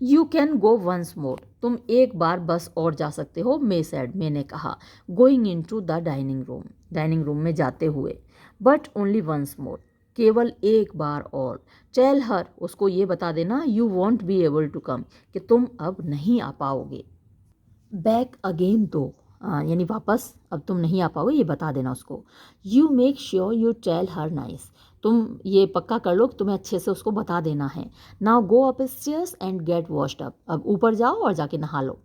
You can go once more, तुम एक बार बस और जा सकते हो। मे सैड, मैंने कहा। Going in to the dining room, dining room में जाते हुए। बट ओनली वंस मोर, केवल एक बार और। टेल हर, उसको ये बता देना, you won't be able to come, कि तुम अब नहीं आ पाओगे। बैक अगेन दो, यानी वापस अब तुम नहीं आ पाओगे, ये बता देना उसको। You make sure you tell her nice, तुम ये पक्का कर लो कि तुम्हें अच्छे से उसको बता देना है। Now go upstairs and get washed up, अब ऊपर जाओ और जाके नहा लो।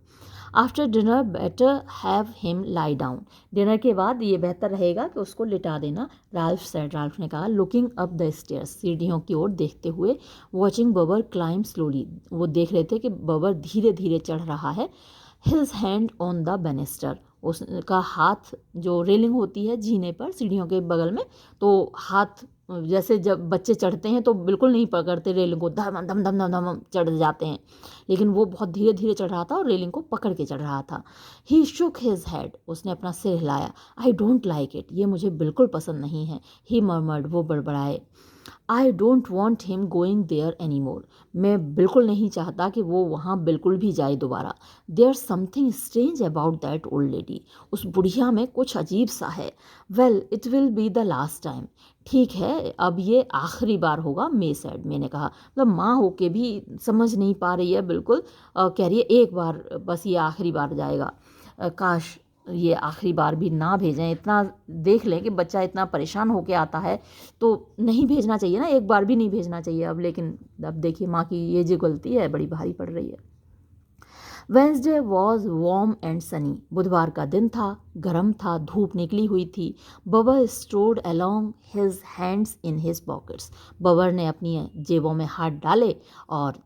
After dinner better have him lie down, dinner के बाद ये बेहतर रहेगा कि उसको लिटा देना। राल्फ सेड, राल्फ ने कहा। लुकिंग अप द स्टेयर्स, सीढ़ियों की ओर देखते हुए। वॉचिंग बबर क्लाइंब स्लोली, वो देख रहे थे कि बबर धीरे धीरे चढ़ रहा है। His hand on the banister, उसका हाथ जो रेलिंग होती है जीने पर सीढ़ियों के बगल में, तो हाथ जैसे जब बच्चे चढ़ते हैं तो बिल्कुल नहीं पकड़ते रेलिंग को, धम धम धम धम धम चढ़ जाते हैं, लेकिन वो बहुत धीरे धीरे चढ़ रहा था और रेलिंग को पकड़ के चढ़ रहा था। ही शुक हिज हेड, उसने अपना सिर हिलाया। आई डोंट लाइक इट, ये मुझे बिल्कुल पसंद नहीं है। ही मर्मर्ड, वो बड़बड़ाए। I don't want him going there any more, मैं बिल्कुल नहीं चाहता कि वो वहाँ बिल्कुल भी जाए दोबारा। There something strange about that old lady, उस बुढ़िया में कुछ अजीब सा है। Well it will be the last time, ठीक है अब ये आखिरी बार होगा। मे सेड, मैंने कहा, मतलब माँ होके भी समझ नहीं पा रही है बिल्कुल, कह रही है एक बार बस, ये आखिरी बार जाएगा। काश ये आखिरी बार भी ना भेजें, इतना देख लें कि बच्चा इतना परेशान होके आता है तो नहीं भेजना चाहिए ना, एक बार भी नहीं भेजना चाहिए अब, लेकिन अब देखिए माँ की ये जो गलती है बड़ी भारी पड़ रही है। Wednesday was warm and Sunny, बुधवार का दिन था, गर्म था, धूप निकली हुई थी। Bubber strode along his hands in his pockets, बबर ने अपनी जेबों में हाथ डाले और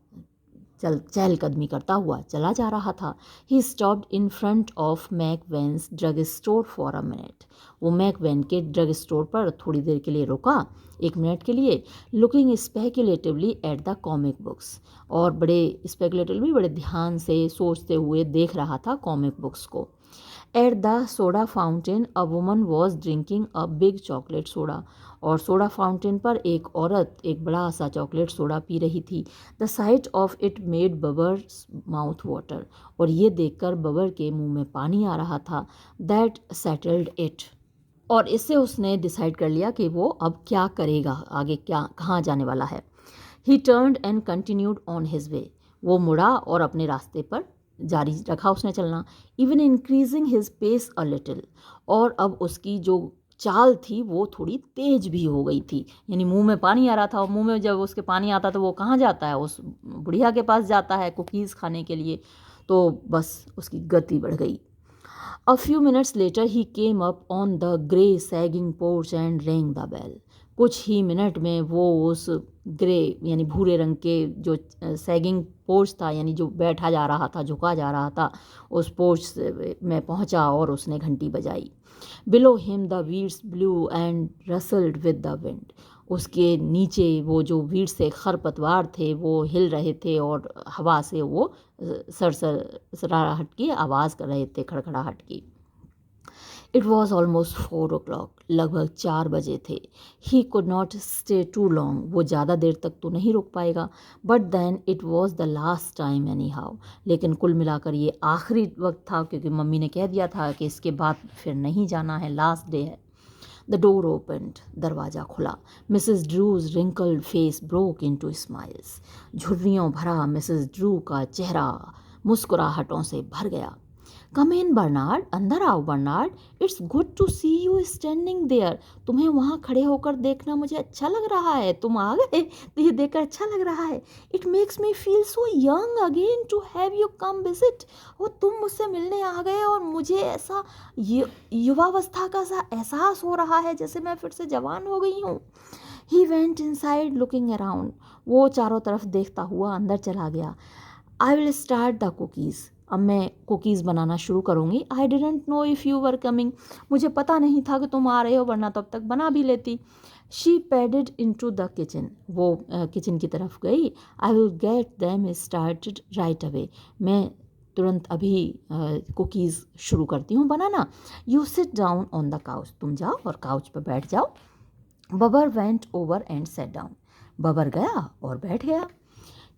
चहलकदमी करता हुआ चला जा रहा था। He stopped in front of Mac Wayne's drugstore for a minute, वो मैक वेन के ड्रग स्टोर पर थोड़ी देर के लिए रुका, एक मिनट के लिए। Looking speculatively at the comic books, और बड़े स्पेकुलेटिवली, बड़े ध्यान से सोचते हुए देख रहा था कॉमिक बुक्स को। At the soda fountain a woman was drinking a big chocolate soda, और सोडा फाउंटेन पर एक औरत एक बड़ा सा चॉकलेट सोडा पी रही थी। The sight of it made Bubber's mouth water, और ये देखकर बबर के मुंह में पानी आ रहा था। दैट सेटल्ड इट, और इससे उसने डिसाइड कर लिया कि वो अब क्या करेगा, आगे क्या कहाँ जाने वाला है। ही turned and continued on his way, वो मुड़ा और अपने रास्ते पर जारी रखा उसने चलना। Even increasing his pace a little, और अब उसकी जो चाल थी वो थोड़ी तेज भी हो गई थी, यानी मुंह में पानी आ रहा था, और मुंह में जब उसके पानी आता तो वो कहाँ जाता है, उस बुढ़िया के पास जाता है कुकीज़ खाने के लिए, तो बस उसकी गति बढ़ गई। A few minutes later he came up on the grey sagging porch and rang the bell. कुछ ही मिनट में वो उस ग्रे यानी भूरे रंग के जो सैगिंग पोर्च था, यानी जो बैठा जा रहा था, झुका जा रहा था, उस पोर्च में पहुंचा और उसने घंटी बजाई। Below him the weeds blew and rustled with the wind, उसके नीचे वो जो वीड से खरपतवार थे वो हिल रहे थे और हवा से वो सरसराहट की आवाज़ कर रहे थे, खड़खड़ाहट की। इट वॉज ऑलमोस्ट 4 o'clock, लगभग 4 बजे थे। He could not stay too long, वो ज़्यादा देर तक तो नहीं रुक पाएगा। But then it was the last time anyhow, लेकिन कुल मिलाकर ये आखिरी वक्त था, क्योंकि मम्मी ने कह दिया था कि इसके बाद फिर नहीं जाना है, लास्ट डे है। द डोर ओपनड, दरवाज़ा खुला। Mrs ड्रूज wrinkled face broke into smiles, झुर्रियों भरा मिसेस ड्रू का चेहरा मुस्कुराहटों से भर गया। कम इन बर्नार्ड, अंदर आओ Bernard, it's good to see you standing there, तुम्हें वहाँ खड़े होकर देखना मुझे अच्छा लग रहा है, तुम आ गए तो ये देखकर अच्छा लग रहा है। It makes me feel so young again to have you come visit, वो तुम मुझसे मिलने आ गए और मुझे ऐसा युवावस्था का सा एहसास हो रहा है जैसे मैं फिर से जवान हो गई हूँ। He went inside looking around, वो चारों तरफ देखता हुआ अंदर चला गया। I will start the cookies, अब मैं कुकीज़ बनाना शुरू करूँगी। I didn't know if you were coming, मुझे पता नहीं था कि तुम आ रहे हो, वरना तो अब तक बना भी लेती। She padded into the kitchen, वो किचन की तरफ गई। I will get them started right away, मैं तुरंत अभी कुकीज़ शुरू करती हूँ बनाना। You sit down on the couch, तुम जाओ और काउच पर बैठ जाओ। Bubber went over and set down, Bubber गया और बैठ गया।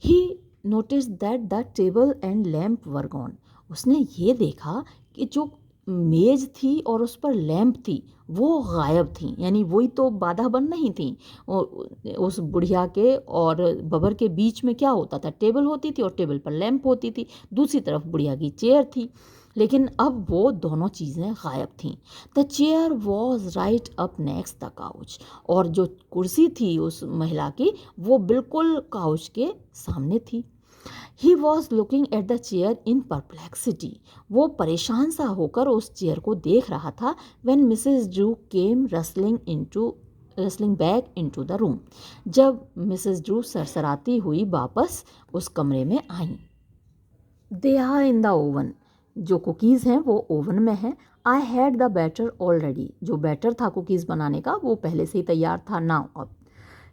He notice that the table and lamp were gone, उसने ये देखा कि जो मेज थी और उस पर लैंप थी वो गायब थी, यानी वही तो बाधा बन नहीं थी। उस बुढ़िया के और बबर के बीच में क्या होता था, टेबल होती थी और टेबल पर लैंप होती थी, दूसरी तरफ बुढ़िया की चेयर थी, लेकिन अब वो दोनों चीज़ें गायब थीं। The chair was right up next the couch, और जो कुर्सी थी उस महिला की वो बिल्कुल काउच के सामने थी। He was looking at the chair in perplexity, वो परेशान सा होकर उस चेयर को देख रहा था। When Mrs Drew came rustling back into the room, जब मिसेस ड्रू सरसराती हुई वापस उस कमरे में आई। They are in the oven, जो कुकीज़ हैं वो ओवन में हैं। I had the batter already, जो बैटर था कुकीज़ बनाने का वो पहले से ही तैयार था। नाउ अब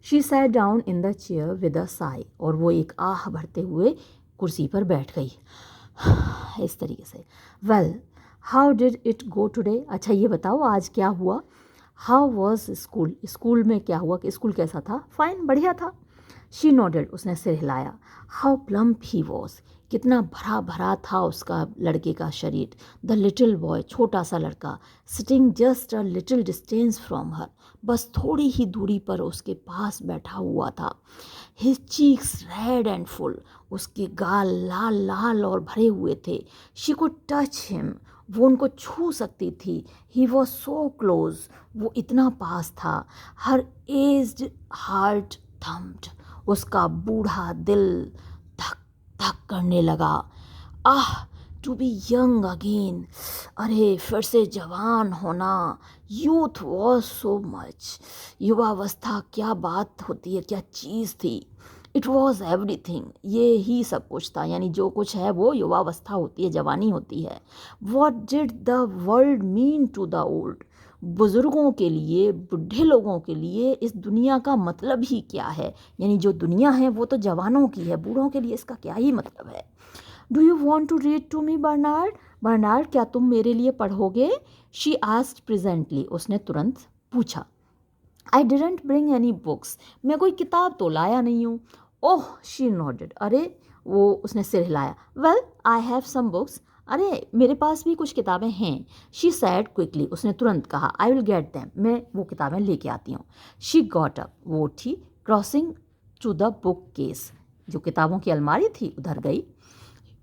she sat down in the chair with a Sai, और वो एक आह भरते हुए कुर्सी पर बैठ गई इस तरीके से। Well how did it go today, अच्छा ये बताओ आज क्या हुआ। हाउ वॉज स्कूल, स्कूल में क्या हुआ कि स्कूल कैसा था। फाइन, बढ़िया था। शी नोडेड, उसने सिर हिलाया। हाउ प्लम्प ही वॉज, कितना भरा भरा था उसका लड़के का शरीर। द लिटिल बॉय, छोटा सा लड़का, sitting just a little distance from her, बस थोड़ी ही दूरी पर उसके पास बैठा हुआ था। His cheeks red and full, उसके गाल लाल लाल और भरे हुए थे। शी कुड टच हिम, वो उनको छू सकती थी। ही वॉज सो क्लोज, वो इतना पास था। हर एज्ड हार्ट थम्प्ड, उसका बूढ़ा दिल धक धक करने लगा। आह, टू बी यंग अगेन, अरे फिर से जवान होना। यूथ वॉज सो मच, युवावस्था क्या बात होती है, क्या चीज़ थी। इट वॉज एवरीथिंग, ये ही सब कुछ था, यानी जो कुछ है वो युवावस्था होती है, जवानी होती है। What did the world mean to the old, बुज़ुर्गों के लिए, बुढ़े लोगों के लिए इस दुनिया का मतलब ही क्या है, यानी जो दुनिया है वो तो जवानों की है, बूढ़ों के लिए इसका क्या ही मतलब है। Do you want to read to me Bernard, Bernard क्या तुम मेरे लिए पढ़ोगे। शी आस्क्ड प्रेजेंटली, उसने तुरंत पूछा। I didn't bring any books, मैं कोई किताब तो लाया नहीं हूँ। ओह, शी नोडेड, अरे, वो उसने सिर हिलाया। Well I have some books, अरे मेरे पास भी कुछ किताबें हैं। शी सैड क्विकली, उसने तुरंत कहा। आई विल गेट दैम, मैं वो किताबें लेके आती हूँ। शी गॉट अप, वो उठी, crossing to the bookcase, जो किताबों की अलमारी थी उधर गई।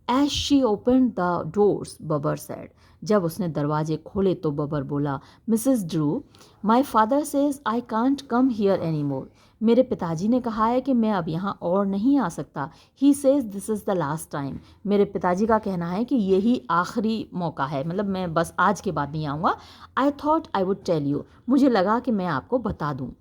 As she opened the doors, Bubber said, जब उसने दरवाजे खोले तो बबर बोला, Mrs Drew, my father says I can't come here any more, मेरे पिताजी ने कहा है कि मैं अब यहाँ और नहीं आ सकता। He says this is the last time, मेरे पिताजी का कहना है कि यही आखिरी मौका है, मतलब मैं बस आज के बाद नहीं आऊँगा। I thought I would tell you, मुझे लगा कि मैं आपको बता दूँ।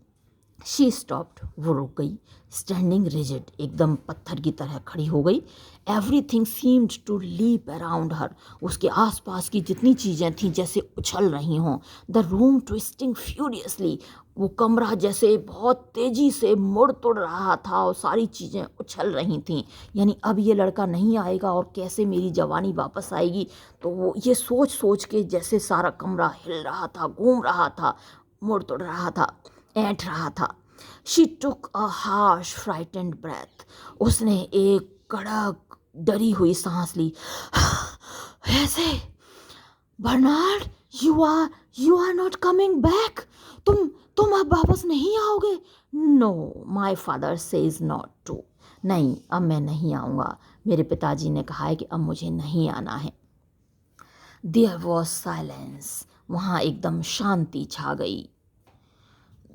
शी स्टॉप्ड, वो रुक गई। स्टैंडिंग रिजिड, एकदम पत्थर की तरह खड़ी हो गई। Everything seemed to leap around her, उसके आसपास की जितनी चीज़ें थीं जैसे उछल रही हों। द रूम ट्विस्टिंग फ्यूरियसली, वो कमरा जैसे बहुत तेज़ी से मुड़ तुड़ रहा था और सारी चीज़ें उछल रही थीं, यानी अब ये लड़का नहीं आएगा और कैसे मेरी जवानी वापस आएगी। तो वो ये सोच सोच के जैसे सारा कमरा हिल रहा था, घूम रहा था, मुड़ तुड़ रहा था, ऐंठ रहा था। She took a harsh frightened breath, उसने एक कड़क डरी हुई सांस ली। ऐसे, Bernard, you are not coming back, तुम अब वापस नहीं आओगे। No, my father says not to, नहीं अब मैं नहीं आऊँगा, मेरे पिताजी ने कहा है कि अब मुझे नहीं आना है। देयर वॉज साइलेंस, वहाँ एकदम शांति छा गई।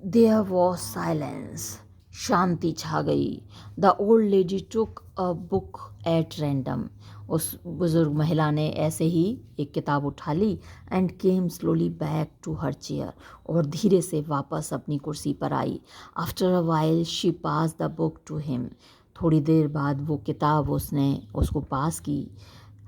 देयर वॉज साइलेंस, शांति छा गई। The old lady took a book at random, उस बुज़ुर्ग महिला ने ऐसे ही एक किताब उठा ली। And came slowly back to her chair, और धीरे से वापस अपनी कुर्सी पर आई। After a while she pass the book to him, थोड़ी देर बाद वो किताब उसने उसको पास की।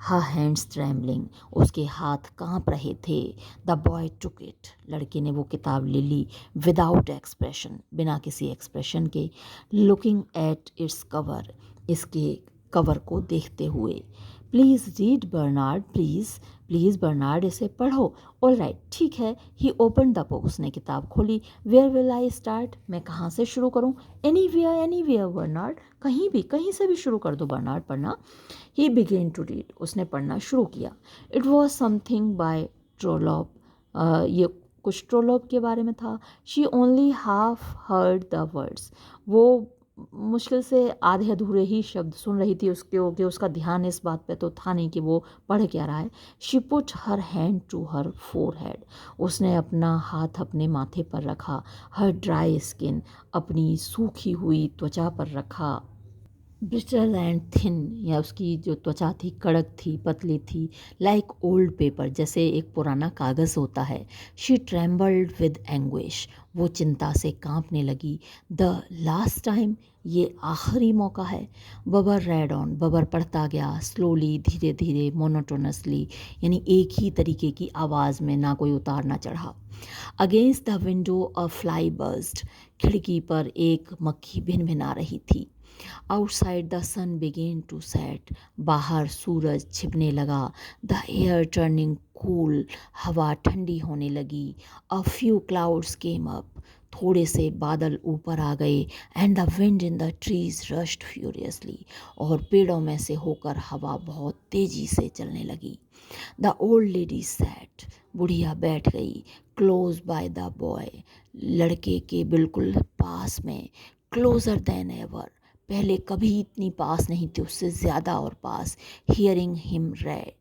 हर हैंड्स ट्रैम्बलिंग, उसके हाथ कांप रहे थे। द बॉय टुक इट, लड़के ने वो किताब ले ली। विदाउट एक्सप्रेशन, बिना किसी एक्सप्रेशन के। लुकिंग एट इट्स कवर, इसके कवर को देखते हुए। Please read Bernard, please please Bernard इसे पढ़ो। ऑल राइट, ठीक है। ही ओपन द बुक, उसने किताब खोली। वेयर विल आई स्टार्ट, मैं कहाँ से शुरू करूँ। एनी वेयर बर्नार्ड, कहीं भी, कहीं से भी शुरू कर दो बर्नार्ड पढ़ना। ही बिगेन टू रीड, उसने पढ़ना शुरू किया। इट वॉज समथिंग बाय ट्रोलॉप, ये कुछ ट्रोलॉप के बारे में था। She only half heard the words, वो मुश्किल से आधे अधूरे ही शब्द सुन रही थी उसके, कि उसका ध्यान इस बात पे तो था नहीं कि वो पढ़ क्या रहा है। She put her hand to her forehead, उसने अपना हाथ अपने माथे पर रखा। हर ड्राई स्किन, अपनी सूखी हुई त्वचा पर रखा। ब्रिटल एंड थिन, या उसकी जो त्वचा थी कड़क थी, पतली थी। लाइक ओल्ड पेपर, जैसे एक पुराना कागज़ होता है। शी ट्रेम्बल्ड विद एंग्विश, वो चिंता से कांपने लगी। द लास्ट टाइम, ये आखिरी मौका है। बबर रेड ऑन, बबर पढ़ता गया, स्लोली, धीरे धीरे, मोनोटोनसली, यानी एक ही तरीके की आवाज़ में, ना कोई उतार ना चढ़ा। Against the window a fly burst, खिड़की पर एक मक्खी भिनभिना रही थी। Outside the sun began to set, बाहर सूरज छिपने लगा। द एयर टर्निंग कूल, हवा ठंडी होने लगी। A few clouds came up, थोड़े से बादल ऊपर आ गए। And the wind in the trees rushed furiously, और पेड़ों में से होकर हवा बहुत तेजी से चलने लगी। द ओल्ड लेडी सैट, बुढ़िया बैठ गई। क्लोज बाय द बॉय, लड़के के बिल्कुल पास में। क्लोजर देन एवर, पहले कभी इतनी पास नहीं थी, उससे ज़्यादा और पास। हियरिंग हिम रेड,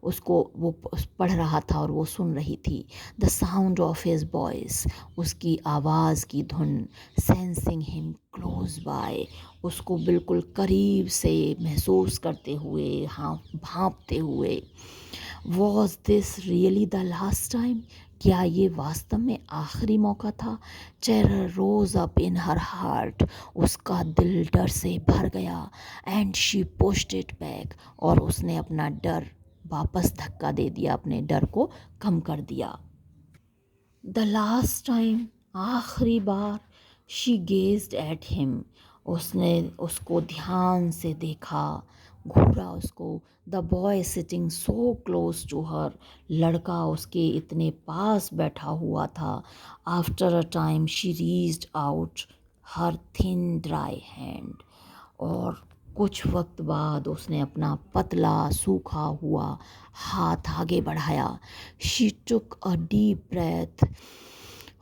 उसको वो पढ़ रहा था और वो सुन रही थी। The sound of his voice, उसकी आवाज़ की धुन। सेंसिंग हिम क्लोज बाय, उसको बिल्कुल करीब से महसूस करते हुए, हाँ भांपते हुए। Was this really the last time, क्या ये वास्तव में आखिरी मौका था? Terror rose up in her heart, उसका दिल डर से भर गया। And she pushed it back, और उसने अपना डर वापस धक्का दे दिया, अपने डर को कम कर दिया। द लास्ट टाइम, आखिरी बार। शी गेज्ड एट हिम, उसने उसको ध्यान से देखा, घूरा उसको। The boy sitting so close to her, लड़का उसके इतने पास बैठा हुआ था। After a time she reached out her thin dry hand, और कुछ वक्त बाद उसने अपना पतला सूखा हुआ हाथ आगे बढ़ाया। She took a deep breath,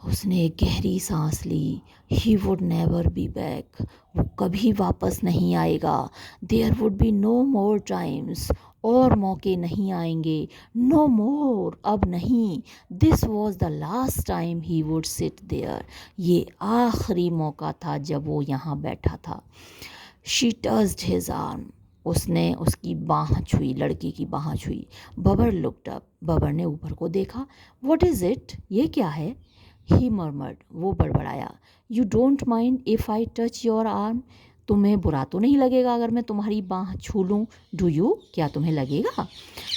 उसने गहरी सांस ली। He would never be back, वो कभी वापस नहीं आएगा। There would be no more times, और मौके नहीं आएंगे। नो मोर, अब नहीं। This was the last time he would sit there, ये आखिरी मौका था जब वो यहाँ बैठा था। शी टच्ड हिज आर्म, उसने उसकी बाँह छुई, लड़की की बाँह छुई। बबर लुक्ड अप, बबर ने ऊपर को देखा। व्हाट इज़ इट, ये क्या है? ही मर्मर्ड, वो बड़बड़ाया। You don't mind if I touch your arm, तुम्हें बुरा तो नहीं लगेगा अगर मैं तुम्हारी बाँह छू लूँ? डू यू, क्या तुम्हें लगेगा?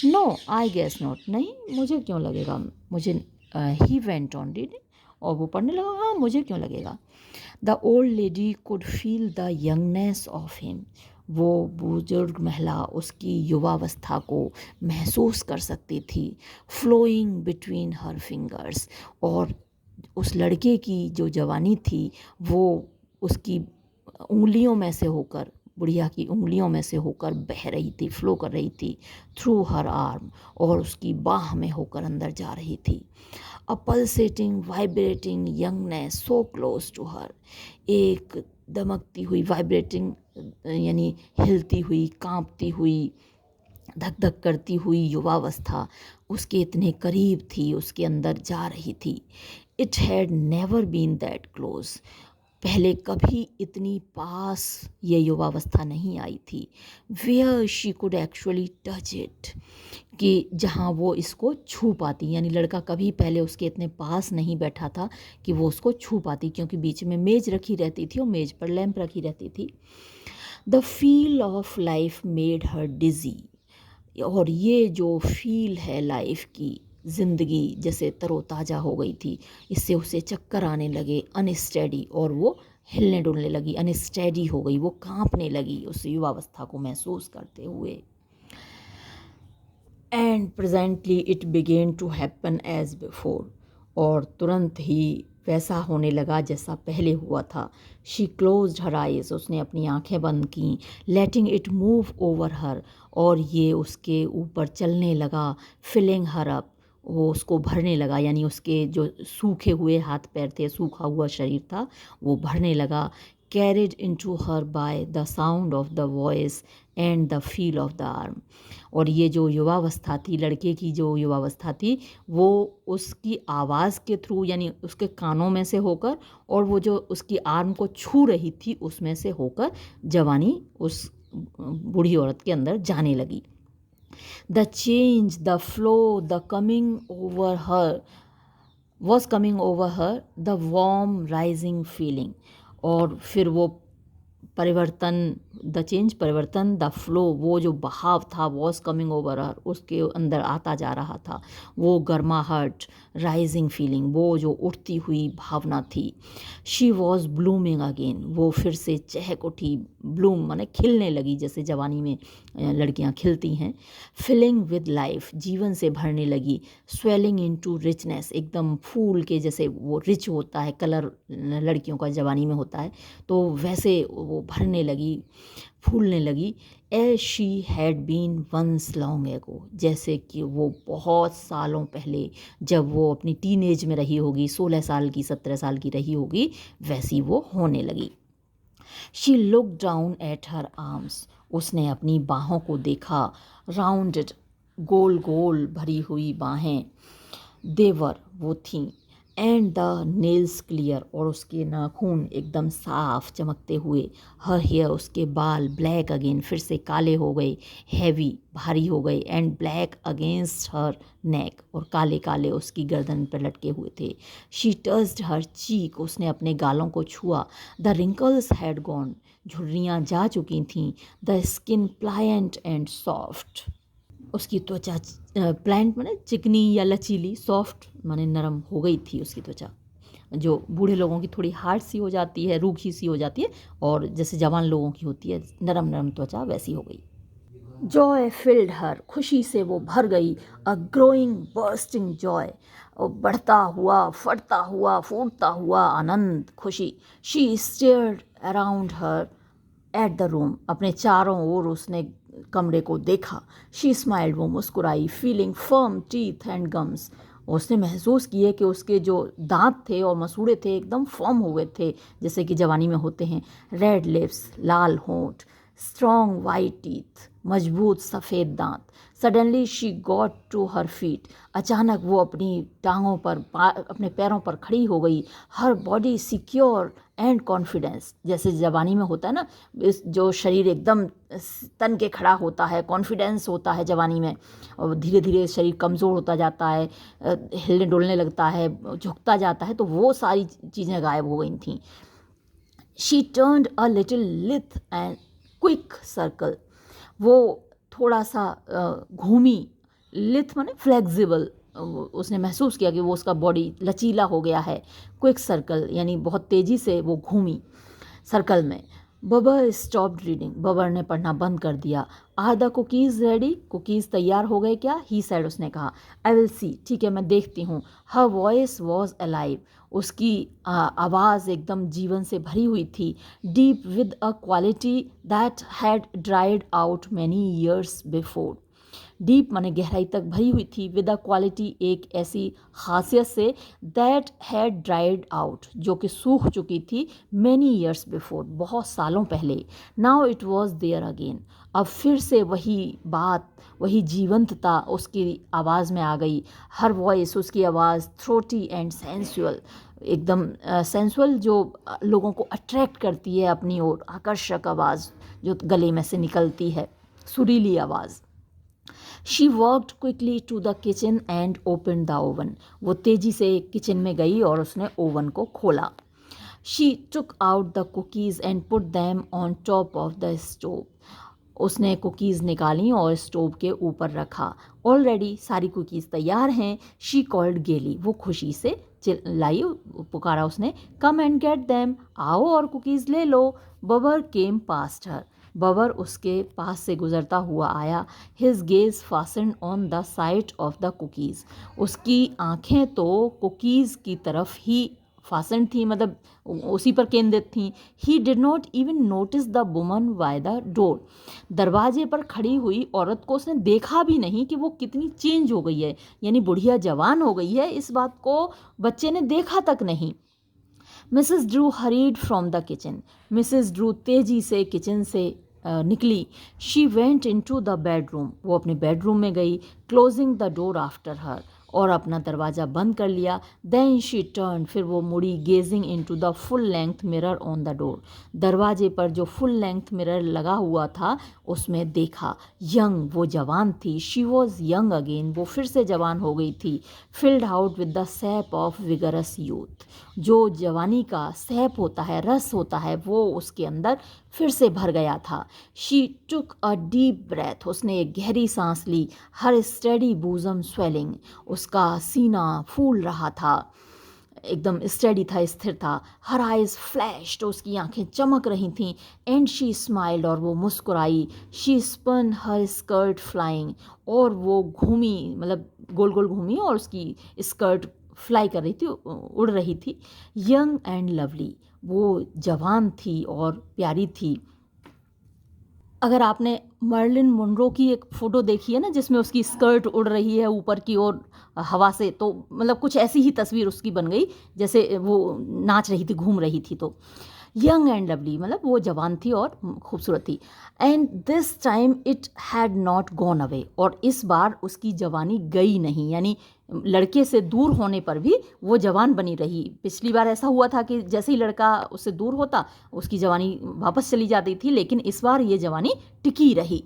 नो आई गेस नॉट, नहीं मुझे क्यों लगेगा, मुझे। ही वेंट ऑन डिड, और वो पढ़ने लगा, हाँ मुझे क्यों लगेगा। The old lady could feel the youngness of him, वो बुजुर्ग महिला उसकी युवावस्था को महसूस कर सकती थी। फ्लोइंग बिटवीन हर फिंगर्स, और उस लड़के की जो जवानी थी वो उसकी उंगलियों में से होकर, बुढ़िया की उंगलियों में से होकर बह रही थी, फ्लो कर रही थी। थ्रू हर आर्म, और उसकी बाह में होकर अंदर जा रही थी। A pulsating vibrating youngness so close to her, एक दमकती हुई, वाइब्रेटिंग यानी हिलती हुई, कांपती हुई, धक धक करती हुई युवावस्था उसके इतने करीब थी, उसके अंदर जा रही थी। It had never been that close, पहले कभी इतनी पास ये युवावस्था नहीं आई थी। Where she could actually touch it, कि जहाँ वो इसको छू पाती, यानी लड़का कभी पहले उसके इतने पास नहीं बैठा था कि वो उसको छू पाती, क्योंकि बीच में मेज रखी रहती थी और मेज पर लैंप रखी रहती थी। The feel of life made her dizzy, और ये जो फील है लाइफ की, ज़िंदगी जैसे तरोताज़ा हो गई थी, इससे उसे चक्कर आने लगे। अनस्टेडी, और वो हिलने डुलने लगी, अनस्टेडी हो गई, वो कांपने लगी उस युवावस्था को महसूस करते हुए। And presently it began to happen as before, और तुरंत ही वैसा होने लगा जैसा पहले हुआ था। शी क्लोज्ड हर आइज, उसने अपनी आंखें बंद की। लेटिंग इट मूव ओवर हर, और ये उसके ऊपर चलने लगा। फिलिंग हर अप, वो उसको भरने लगा, यानी उसके जो सूखे हुए हाथ पैर थे, सूखा हुआ शरीर था, वो भरने लगा। Carried into her by the sound of the voice and the feel of the arm. और ये जो युवावस्था थी, लड़के की जो युवावस्था थी, वो उसकी आवाज़ के थ्रू, यानी उसके कानों में से होकर, और वो जो उसकी आर्म को छू रही थी उसमें से होकर जवानी उस बूढ़ी औरत के अंदर जाने लगी। The change, the flow, the coming over her was coming over her, the warm rising feeling। और फिर वो परिवर्तन, द चेंज परिवर्तन, द फ्लो वो जो बहाव था, वॉज कमिंग ओवर हर उसके अंदर आता जा रहा था, वो गर्माहट, राइजिंग फीलिंग वो जो उठती हुई भावना थी। शी वॉज ब्लूमिंग अगेन वो फिर से चहक उठी, ब्लूम माने खिलने लगी, जैसे जवानी में लड़कियां खिलती हैं। फिलिंग विद लाइफ जीवन से भरने लगी। स्वेलिंग इनटू रिचनेस एकदम फूल के जैसे वो रिच होता है, कलर लड़कियों का जवानी में होता है, तो वैसे वो भरने लगी, फूलने लगी। As she had been once long ago जैसे कि वो बहुत सालों पहले जब वो अपनी टीनेज में रही होगी, 16 साल की 17 साल की रही होगी, वैसी वो होने लगी। She look down at her arms उसने अपनी बाहों को देखा। राउंडेड गोल गोल भरी हुई बाहें, देवर वो थीं। एंड द नेल्स क्लियर और उसके नाखून एकदम साफ चमकते हुए। हर हेयर उसके बाल ब्लैक अगेन फिर से काले हो गए, हैवी भारी हो गए। एंड ब्लैक अगेंस्ट हर नेक और काले काले उसकी गर्दन पर लटके हुए थे। शी टच्ड हर चीक उसने अपने गालों को छुआ। द रिंकल्स हैड गॉन झुर्रियाँ जा चुकी थीं। The skin pliant and soft उसकी त्वचा प्लांट माने चिकनी या लचीली, सॉफ्ट माने नरम हो गई थी उसकी त्वचा, जो बूढ़े लोगों की थोड़ी हार्ड सी हो जाती है, रूखी सी हो जाती है, और जैसे जवान लोगों की होती है नरम नरम त्वचा, वैसी हो गई। जॉय फिल्ड हर खुशी से वो भर गई। अ ग्रोइंग बर्स्टिंग जॉय बढ़ता हुआ, फटता हुआ, फूटता हुआ आनंद, खुशी। She stared around her at the room अपने चारों ओर उसने कमरे को देखा। शी स्माइल्ड वो मुस्कुराई। Feeling firm teeth and gums उसने महसूस किए कि उसके जो दांत थे और मसूड़े थे एकदम फर्म हो गए थे, जैसे कि जवानी में होते हैं। रेड लिप्स लाल होंठ, स्ट्रॉन्ग वाइट टीथ मजबूत सफ़ेद दांत। Suddenly she got to her feet अचानक वो अपनी टांगों पर अपने पैरों पर खड़ी हो गई। हर बॉडी सिक्योर एंड कॉन्फिडेंस जैसे जवानी में होता है ना, इस जो शरीर एकदम तन के खड़ा होता है, कॉन्फिडेंस होता है जवानी में, और धीरे धीरे शरीर कमज़ोर होता जाता है, हिलने डुलने लगता है, झुकता जाता है, तो वो सारी चीज़ें गायब हो गई थीं। She turned a little लिथ and quick circle वो थोड़ा सा घूमी। लिथ माने फ्लेक्सिबल, उसने महसूस किया कि वो उसका बॉडी लचीला हो गया है। क्विक सर्कल यानी बहुत तेज़ी से वो घूमी सर्कल में। बबर स्टॉप्ड रीडिंग बबर ने पढ़ना बंद कर दिया। Are the cookies ready cookies तैयार हो गए क्या? ही सैड उसने कहा। आई विल सी ठीक है मैं देखती हूँ। हर वॉइस वॉज अलाइव उसकी आवाज़ एकदम जीवन से भरी हुई थी। Deep with a quality that had dried out many years before deep माने गहराई तक भरी हुई थी। विद अ क्वालिटी एक ऐसी खासियत say that had dried out जो कि सूख चुकी थी मैनी ईयर्स बिफोर बहुत सालों पहले। Now it was there again अब फिर से वही बात वही जीवंतता उसकी आवाज़ में आ गई। हर वॉइस उसकी आवाज़ थ्रोटी एंड सेंसुअल एकदम सेंसुअल जो लोगों को अट्रैक्ट करती है अपनी ओर, आकर्षक आवाज़ जो गले में से निकलती है, सुरीली आवाज़। She walked quickly to the kitchen and open the oven वो तेज़ी से किचन में गई और उसने ओवन को खोला। She took out the cookies and put them on top of the stove उसने कुकीज़ निकाली और स्टोव के ऊपर रखा। ऑलरेडी सारी कुकीज़ तैयार हैं। शी कॉल्ड गेली वो खुशी से चिल्लाई, पुकारा उसने। कम एंड गेट दैम आओ और कुकीज़ ले लो। बबर केम पास्ट हर बबर उसके पास से गुजरता हुआ आया। His gaze fastened on the sight of the cookies उसकी आंखें तो कुकीज़ की तरफ ही फासन थी, मतलब उसी पर केंद्रित थी। He did not even notice the woman by the door. दरवाजे पर खड़ी हुई औरत को उसने देखा भी नहीं कि वो कितनी चेंज हो गई है, यानी बुढ़िया जवान हो गई है, इस बात को बच्चे ने देखा तक नहीं। Mrs Drew hurried from the kitchen. Mrs Drew तेजी से किचन से निकली। She went in to the bedroom. वो अपने बेडरूम में गई, closing the door after her, और अपना दरवाज़ा बंद कर लिया। देन शी टर्न, फिर वो मुड़ी, gazing in to the full length mirror on the door. दरवाजे पर जो फुल लेंथ मिरर लगा हुआ था उसमें देखा। यंग, वो जवान थी। शी वॉज यंग अगेन, वो फिर से जवान हो गई थी। Field out with the SAP of vigorous youth. जो जवानी का सैप होता है, रस होता है, वो उसके अंदर फिर से भर गया था। She took a deep breath, उसने एक गहरी सांस ली। हर स्टडी बूजम स्वेलिंग, उसका सीना फूल रहा था, एकदम स्टडी था, स्थिर था। हर आइज फ्लैश्ड, उसकी आंखें चमक रही थीं। एंड शी स्माइल्ड, और वो मुस्कुराई। She spun her skirt flying, और वो घूमी, मतलब गोल गोल घूमी और उसकी स्कर्ट फ्लाई कर रही थी, उड़ रही थी। यंग एंड लवली, वो जवान थी और प्यारी थी। अगर आपने मर्लिन मोनरो की एक फ़ोटो देखी है ना, जिसमें उसकी स्कर्ट उड़ रही है ऊपर की ओर हवा से, तो मतलब कुछ ऐसी ही तस्वीर उसकी बन गई, जैसे वो नाच रही थी, घूम रही थी। तो यंग एंड लवली, मतलब वो जवान थी और खूबसूरत थी। And this time it had not gone away, और इस बार उसकी जवानी गई नहीं, यानी लड़के से दूर होने पर भी वो जवान बनी रही। पिछली बार ऐसा हुआ था कि जैसे ही लड़का उससे दूर होता उसकी जवानी वापस चली जाती थी, लेकिन इस बार ये जवानी टिकी रही।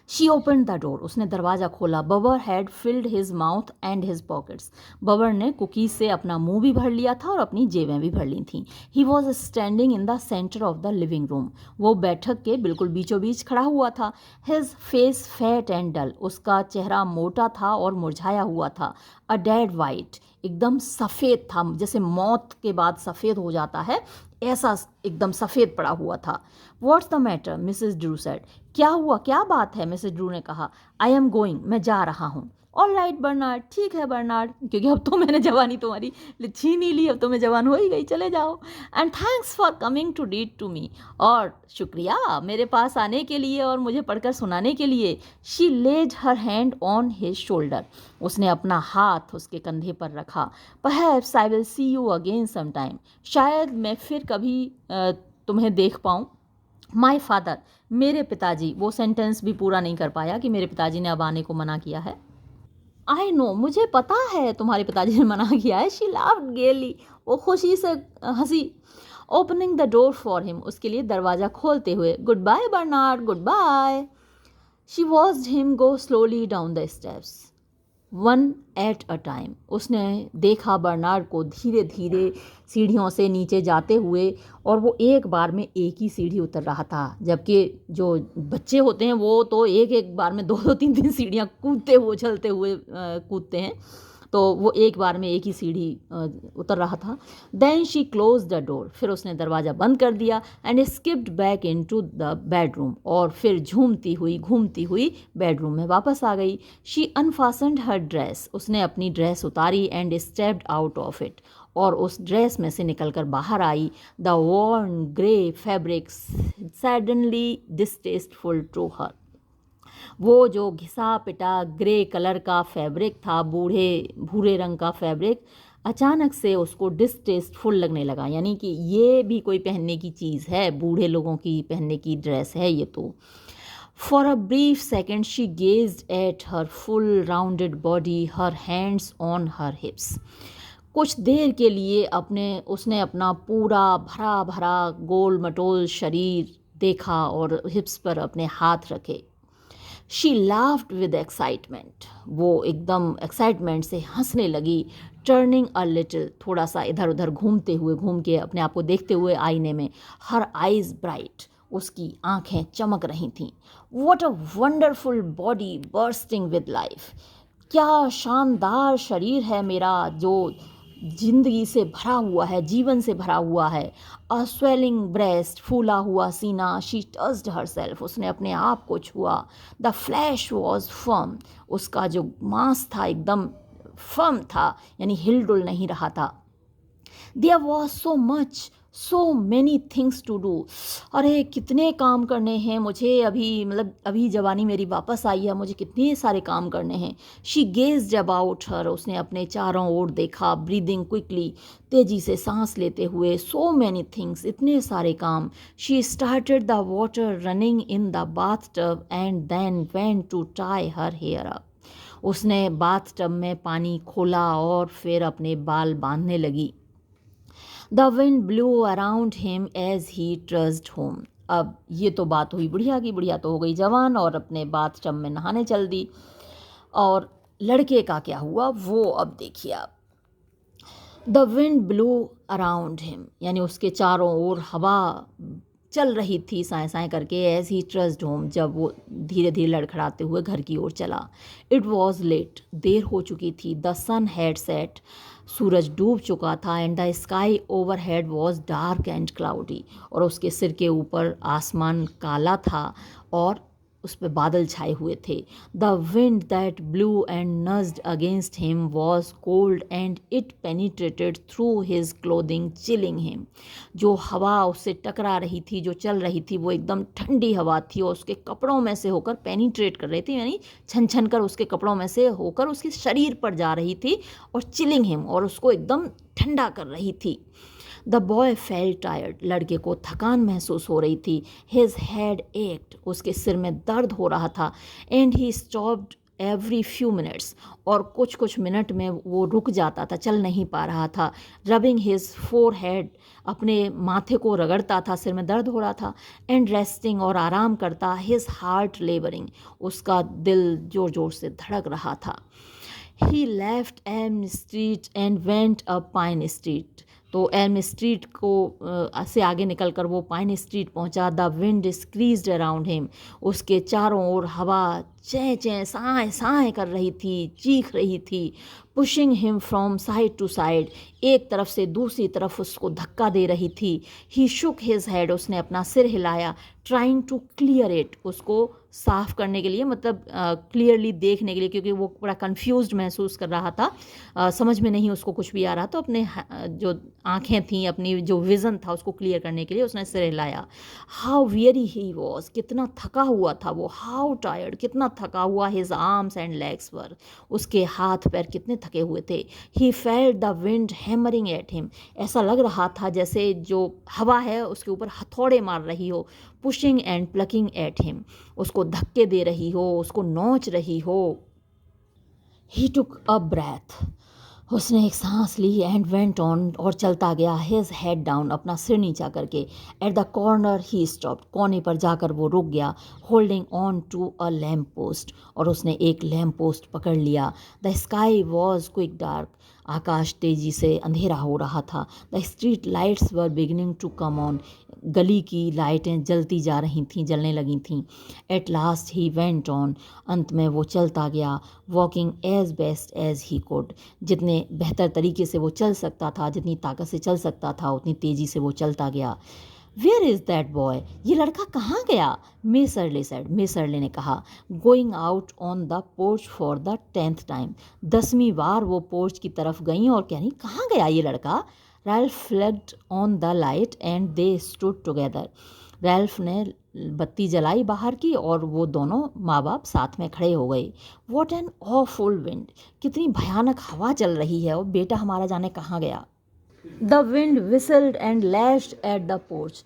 शी ओपन द डोर, उसने दरवाज़ा खोला। Bubber had filled his mouth and his pockets. बबर ने कुकीज़ से अपना मुंह भी भर लिया था और अपनी जेबें भी भर ली थीं। He was standing in the centre of the living room, वो बैठक के बिल्कुल बीचों बीच खड़ा हुआ था। His face fat and dull, उसका चेहरा मोटा था और मुरझाया हुआ था। अ डेड वाइट, एकदम सफ़ेद था, जैसे मौत के बाद सफ़ेद हो जाता है, ऐसा एकदम सफ़ेद पड़ा हुआ था। What's the matter, Mrs Drew said. क्या हुआ, क्या बात है, मिसेस ड्रू ने कहा। आई एम गोइंग, मैं जा रहा हूँ। ऑल राइट बर्नार्ड, ठीक है बर्नार्ड, क्योंकि अब तो मैंने जवानी तुम्हारी छीन ही ली, अब तो मैं जवान हो ही गई, चले जाओ। And thanks for coming to read to me, और शुक्रिया मेरे पास आने के लिए और मुझे पढ़कर सुनाने के लिए। She laid her hand on his shoulder, उसने अपना हाथ उसके कंधे पर रखा। Perhaps I will see you again some time, शायद मैं फिर कभी तुम्हें देख पाऊँ। माई फादर, मेरे पिताजी, वो सेंटेंस भी पूरा नहीं कर पाया कि मेरे पिताजी ने अब आने को मना किया है। आई नो, मुझे पता है तुम्हारे पिताजी ने मना किया है। शी लाफ्ड गेली, वो खुशी से हंसी। Opening the door for him, उसके लिए दरवाज़ा खोलते हुए। Goodbye Bernard, goodbye. She watched him go slowly down the steps, one at a time, उसने देखा बर्नार्ड को धीरे धीरे सीढ़ियों से नीचे जाते हुए, और वो एक बार में एक ही सीढ़ी उतर रहा था, जबकि जो बच्चे होते हैं वो तो एक एक बार में दो दो तीन तीन सीढ़ियाँ कूदते हुए, उछलते हुए कूदते हैं, तो वो एक बार में एक ही सीढ़ी उतर रहा था। Then she close the door, फिर उसने दरवाज़ा बंद कर दिया। And skipped back in to the bedroom, और फिर घूमती हुई बेडरूम में वापस आ गई। शी अनफासनड हर ड्रेस, उसने अपनी ड्रेस उतारी। And stepped out of it, और उस ड्रेस में से निकलकर बाहर आई। The worn grey fabric suddenly distasteful to her, वो जो घिसा पिटा ग्रे कलर का फैब्रिक था, भूरे रंग का फैब्रिक, अचानक से उसको डिसटेस्टफुल लगने लगा, यानी कि ये भी कोई पहनने की चीज़ है, बूढ़े लोगों की पहनने की ड्रेस है ये तो। For a brief second she gazed at her full rounded body, her hands on her हिप्स। कुछ देर के लिए उसने अपना पूरा भरा भरा गोल मटोल शरीर देखा और हिप्स पर अपने हाथ रखे। शी लाफ्ड विद एक्साइटमेंट, वो एकदम एक्साइटमेंट से हंसने लगी। टर्निंग अ लिटिल, थोड़ा सा इधर उधर घूम के अपने आप को देखते हुए आईने में। हर आइज ब्राइट, उसकी आंखें चमक रही थीं। What a wonderful body bursting with life, क्या शानदार शरीर है मेरा, जो जिंदगी से भरा हुआ है, जीवन से भरा हुआ है। अ स्वेलिंग ब्रेस्ट, फूला हुआ सीना। शी टच्ड हरसेल्फ, उसने अपने आप को छुआ। द फ्लैश वॉज फर्म, उसका जो मांस था एकदम फर्म था, यानी हिलडुल नहीं रहा था। There was so many things to do. अरे कितने काम करने हैं मुझे, अभी जवानी मेरी वापस आई है, मुझे कितने सारे काम करने हैं। शी गेज्ड अबाउट हर, उसने अपने चारों ओर देखा, ब्रीदिंग क्विकली, तेजी से सांस लेते हुए, सो मैनी थिंग्स, इतने सारे काम। She started the water running in the bathtub and then went to tie her hair up. उसने बाथ टब में पानी खोला और फिर अपने बाल बांधने लगी। The wind blew around him as he thrust home. अब ये तो बात हुई बुढ़िया की, बुढ़िया तो हो गई जवान और अपने बाथ टब में नहाने चल दी। और लड़के का क्या हुआ वो अब देखिए आप। The wind blew around him, यानी उसके चारों ओर हवा चल रही थी साए साए करके, एज ही ट्रस्ट होम, जब वो धीरे धीरे लड़खड़ाते हुए घर की ओर चला। इट वॉज लेट, देर हो चुकी थी। द सन हैड सेट, सूरज डूब चुका था। And the sky over head was dark and cloudy, और उसके सिर के ऊपर आसमान काला था और उस पर बादल छाए हुए थे। The wind that blew and nudged against him was cold and it penetrated through his clothing chilling him. जो हवा उससे टकरा रही थी, जो चल रही थी, वो एकदम ठंडी हवा थी और उसके कपड़ों में से होकर पेनिट्रेट कर रही थी, यानी छन छन कर उसके कपड़ों में से होकर उसके शरीर पर जा रही थी और चिलिंग हिम, और उसको एकदम ठंडा कर रही थी। द बॉय फेल्ट टायर्ड, लड़के को थकान महसूस हो रही थी। हिज हेड एक्ट, उसके सिर में दर्द हो रहा था। And he stopped every few minutes, और कुछ कुछ मिनट में वो रुक जाता था, चल नहीं पा रहा था। रबिंग हिज फोरहेड, अपने माथे को रगड़ता था, सिर में दर्द हो रहा था। एंड रेस्टिंग, और आराम करता। हिज हार्ट लेबरिंग, उसका दिल जोर जोर से धड़क रहा था। He left Elm Street and went up Pine Street, तो एल्म स्ट्रीट को से आगे निकलकर वो पाइन स्ट्रीट पहुंचा। The wind squeezed around him, उसके चारों ओर हवा चें चें साए साए कर रही थी, चीख रही थी। Pushing him from side to side, एक तरफ से दूसरी तरफ उसको धक्का दे रही थी। ही शुक हिज हेड, उसने अपना सिर हिलाया। ट्राइंग टू क्लियर इट, उसको साफ करने के लिए, मतलब क्लियरली देखने के लिए, क्योंकि वो बड़ा कंफ्यूज्ड महसूस कर रहा था, समझ में नहीं उसको कुछ भी आ रहा, तो अपने जो आँखें थीं, अपनी जो विज़न था उसको क्लियर करने के लिए उसने सिर हिलाया। हाउ वियरी ही वॉज, कितना थका हुआ था वो। हाउ टायर्ड, कितना थका हुआ। हिज आर्म्स एंड लेग्स वर, उसके हाथ पैर कितने थके हुए थे। He felt the wind hammering at him, ऐसा लग रहा था जैसे जो हवा है उसके ऊपर हथौड़े मार रही हो। Pushing and plucking at him, उसको धक्के दे रही हो, उसको नोच रही हो। ही टुक अ ब्रेथ, उसने एक सांस ली। एंड वेंट ऑन, और चलता गया। हिज हेड डाउन, अपना सिर नीचा करके। At the corner he stopped, कोने पर जाकर वो रुक गया। Holding on to a lamp post, और उसने एक लैम्प पोस्ट पकड़ लिया। The sky was quick dark, आकाश तेजी से अंधेरा हो रहा था। The street lights were beginning to come on, गली की लाइटें जलती जा रही थीं, जलने लगी थीं। At last he went on, अंत में वो चलता गया। Walking as best as he could, जितने बेहतर तरीके से वो चल सकता था, जितनी ताकत से चल सकता था, उतनी तेज़ी से वो चलता गया। वेयर इज़ दैट बॉय, ये लड़का कहाँ गया? मिस अर्ले सेड, मिस अर्ले ने कहा। Going out on the porch for the 10th time, 10वीं बार वो पोर्च की तरफ गई और कह रही कहाँ गया ये लड़का? Ralph flagged on the light and they stood together, Ralph ने बत्ती जलाई बाहर की और वो दोनों माँ बाप साथ में खड़े हो गए। वॉट एन ऑफुल विंड, कितनी भयानक हवा चल रही है, और बेटा हमारा जाने कहाँ गया। The wind whistled and lashed at the porch,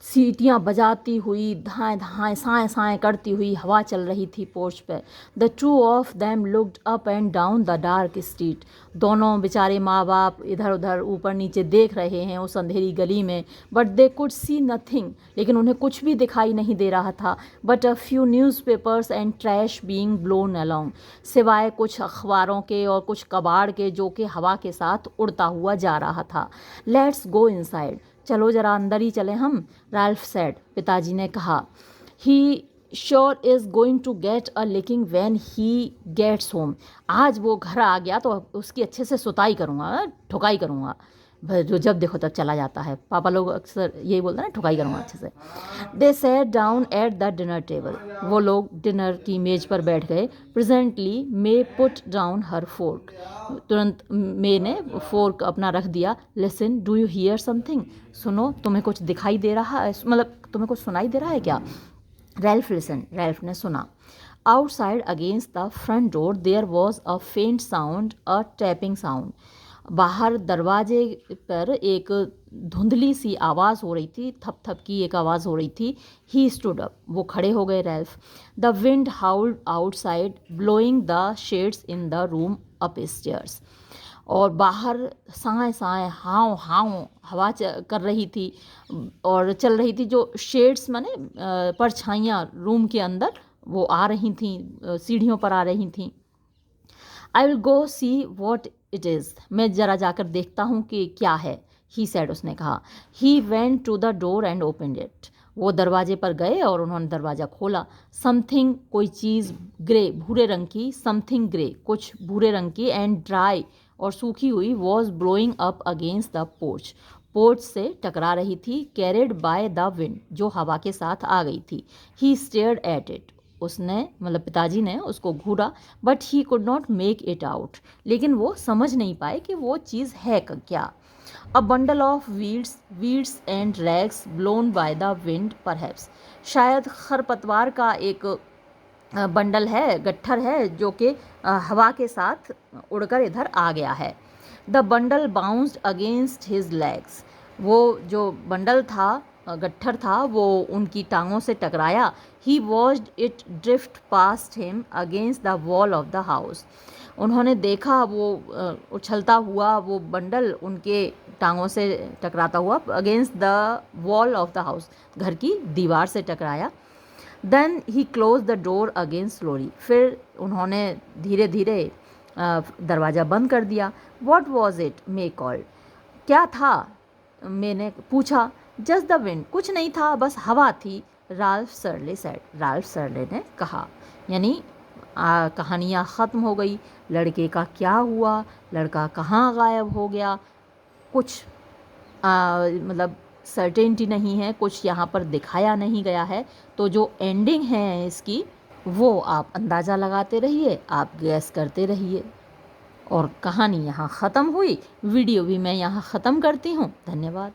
सीटियाँ बजाती हुई, धाएँ धाएँ साएँ साएँ करती हुई हवा चल रही थी पोर्च पे। The two of them looked up and down the dark street, दोनों बेचारे माँ बाप इधर उधर ऊपर नीचे देख रहे हैं उस अंधेरी गली में। But they could see nothing, लेकिन उन्हें कुछ भी दिखाई नहीं दे रहा था। But a few newspapers and trash being blown along, सिवाय कुछ अखबारों के और कुछ कबाड़ के जो कि हवा के साथ उड़ता हुआ जा रहा था। लेट्स गो इनसाइड, चलो ज़रा अंदर ही चले हम, रैल्फ सेड, पिताजी ने कहा। He sure is going to get a licking when he gets home, आज वो घर आ गया तो उसकी अच्छे से सुताई करूँगा, ठुकाई करूँगा। जो जब देखो तब चला जाता है। पापा लोग अक्सर यही बोलते हैं ना, ठुकाई करूँगा अच्छे से। They sat down at the dinner table, वो लोग डिनर की मेज पर बैठ गए। Presently May put down her fork, तुरंत मे ने फोर्क अपना रख दिया। Listen, do you hear something, सुनो, तुम्हें कुछ दिखाई दे रहा है, मतलब तुम्हें कुछ सुनाई दे रहा है क्या? रैल्फ लिसन, रैल्फ ने सुना। Outside against the front door there was a faint sound, a tapping sound, बाहर दरवाजे पर एक धुंधली सी आवाज़ हो रही थी, थप थप की एक आवाज़ हो रही थी। ही स्टूड अप, वो खड़े हो गए Ralph. The wind howled outside blowing the shades in the room upstairs, और बाहर साए साए हाव हाव हवा कर रही थी और चल रही थी, जो शेड्स माने परछाइयाँ रूम के अंदर वो आ रही थी, सीढ़ियों पर आ रही थी। I will go see what it is, मैं ज़रा जाकर देखता हूँ कि क्या है। ही सैड, उसने कहा। He went to the door and opened it, वो दरवाजे पर गए और उन्होंने दरवाज़ा खोला। समथिंग, कोई चीज़, ग्रे, भूरे रंग की, समथिंग ग्रे, कुछ भूरे रंग की, एंड ड्राई, और सूखी हुई, was blowing up against the porch, porch से टकरा रही थी। कैरिड बाय द विंड, जो हवा के साथ आ गई थी। ही स्टेयर्ड एट इट, उसने मतलब पिताजी ने उसको घूरा। But he could not make it out, लेकिन वो समझ नहीं पाए कि वो चीज़ है क्या। A bundle of weeds and rags blown by the wind perhaps, शायद खरपतवार का एक बंडल है, गट्ठर है, जो कि हवा के साथ उड़कर इधर आ गया है। The bundle bounced against his legs, वो जो बंडल था, गट्ठर था, वो उनकी टांगों से टकराया। He watched it drift past him against the wall of the house, उन्होंने देखा वो उछलता हुआ वो बंडल उनके टांगों से टकराता हुआ against the wall of the house, घर की दीवार से टकराया। Then he close the door again slowly, फिर उन्होंने धीरे धीरे दरवाज़ा बंद कर दिया। What was it, Mae called, क्या था, मैंने पूछा। जस्ट द विंड, कुछ नहीं था, बस हवा थी। Ralph Searle said, Ralph Searle ने कहा। यानी कहानियाँ ख़त्म हो गई। लड़के का क्या हुआ, लड़का कहाँ गायब हो गया, कुछ मतलब सर्टेनिटी नहीं है, कुछ यहाँ पर दिखाया नहीं गया है। तो जो एंडिंग है इसकी, वो आप अंदाज़ा लगाते रहिए, आप गैस करते रहिए। और कहानी यहाँ ख़त्म हुई, वीडियो भी मैं यहाँ ख़त्म करती हूँ। धन्यवाद।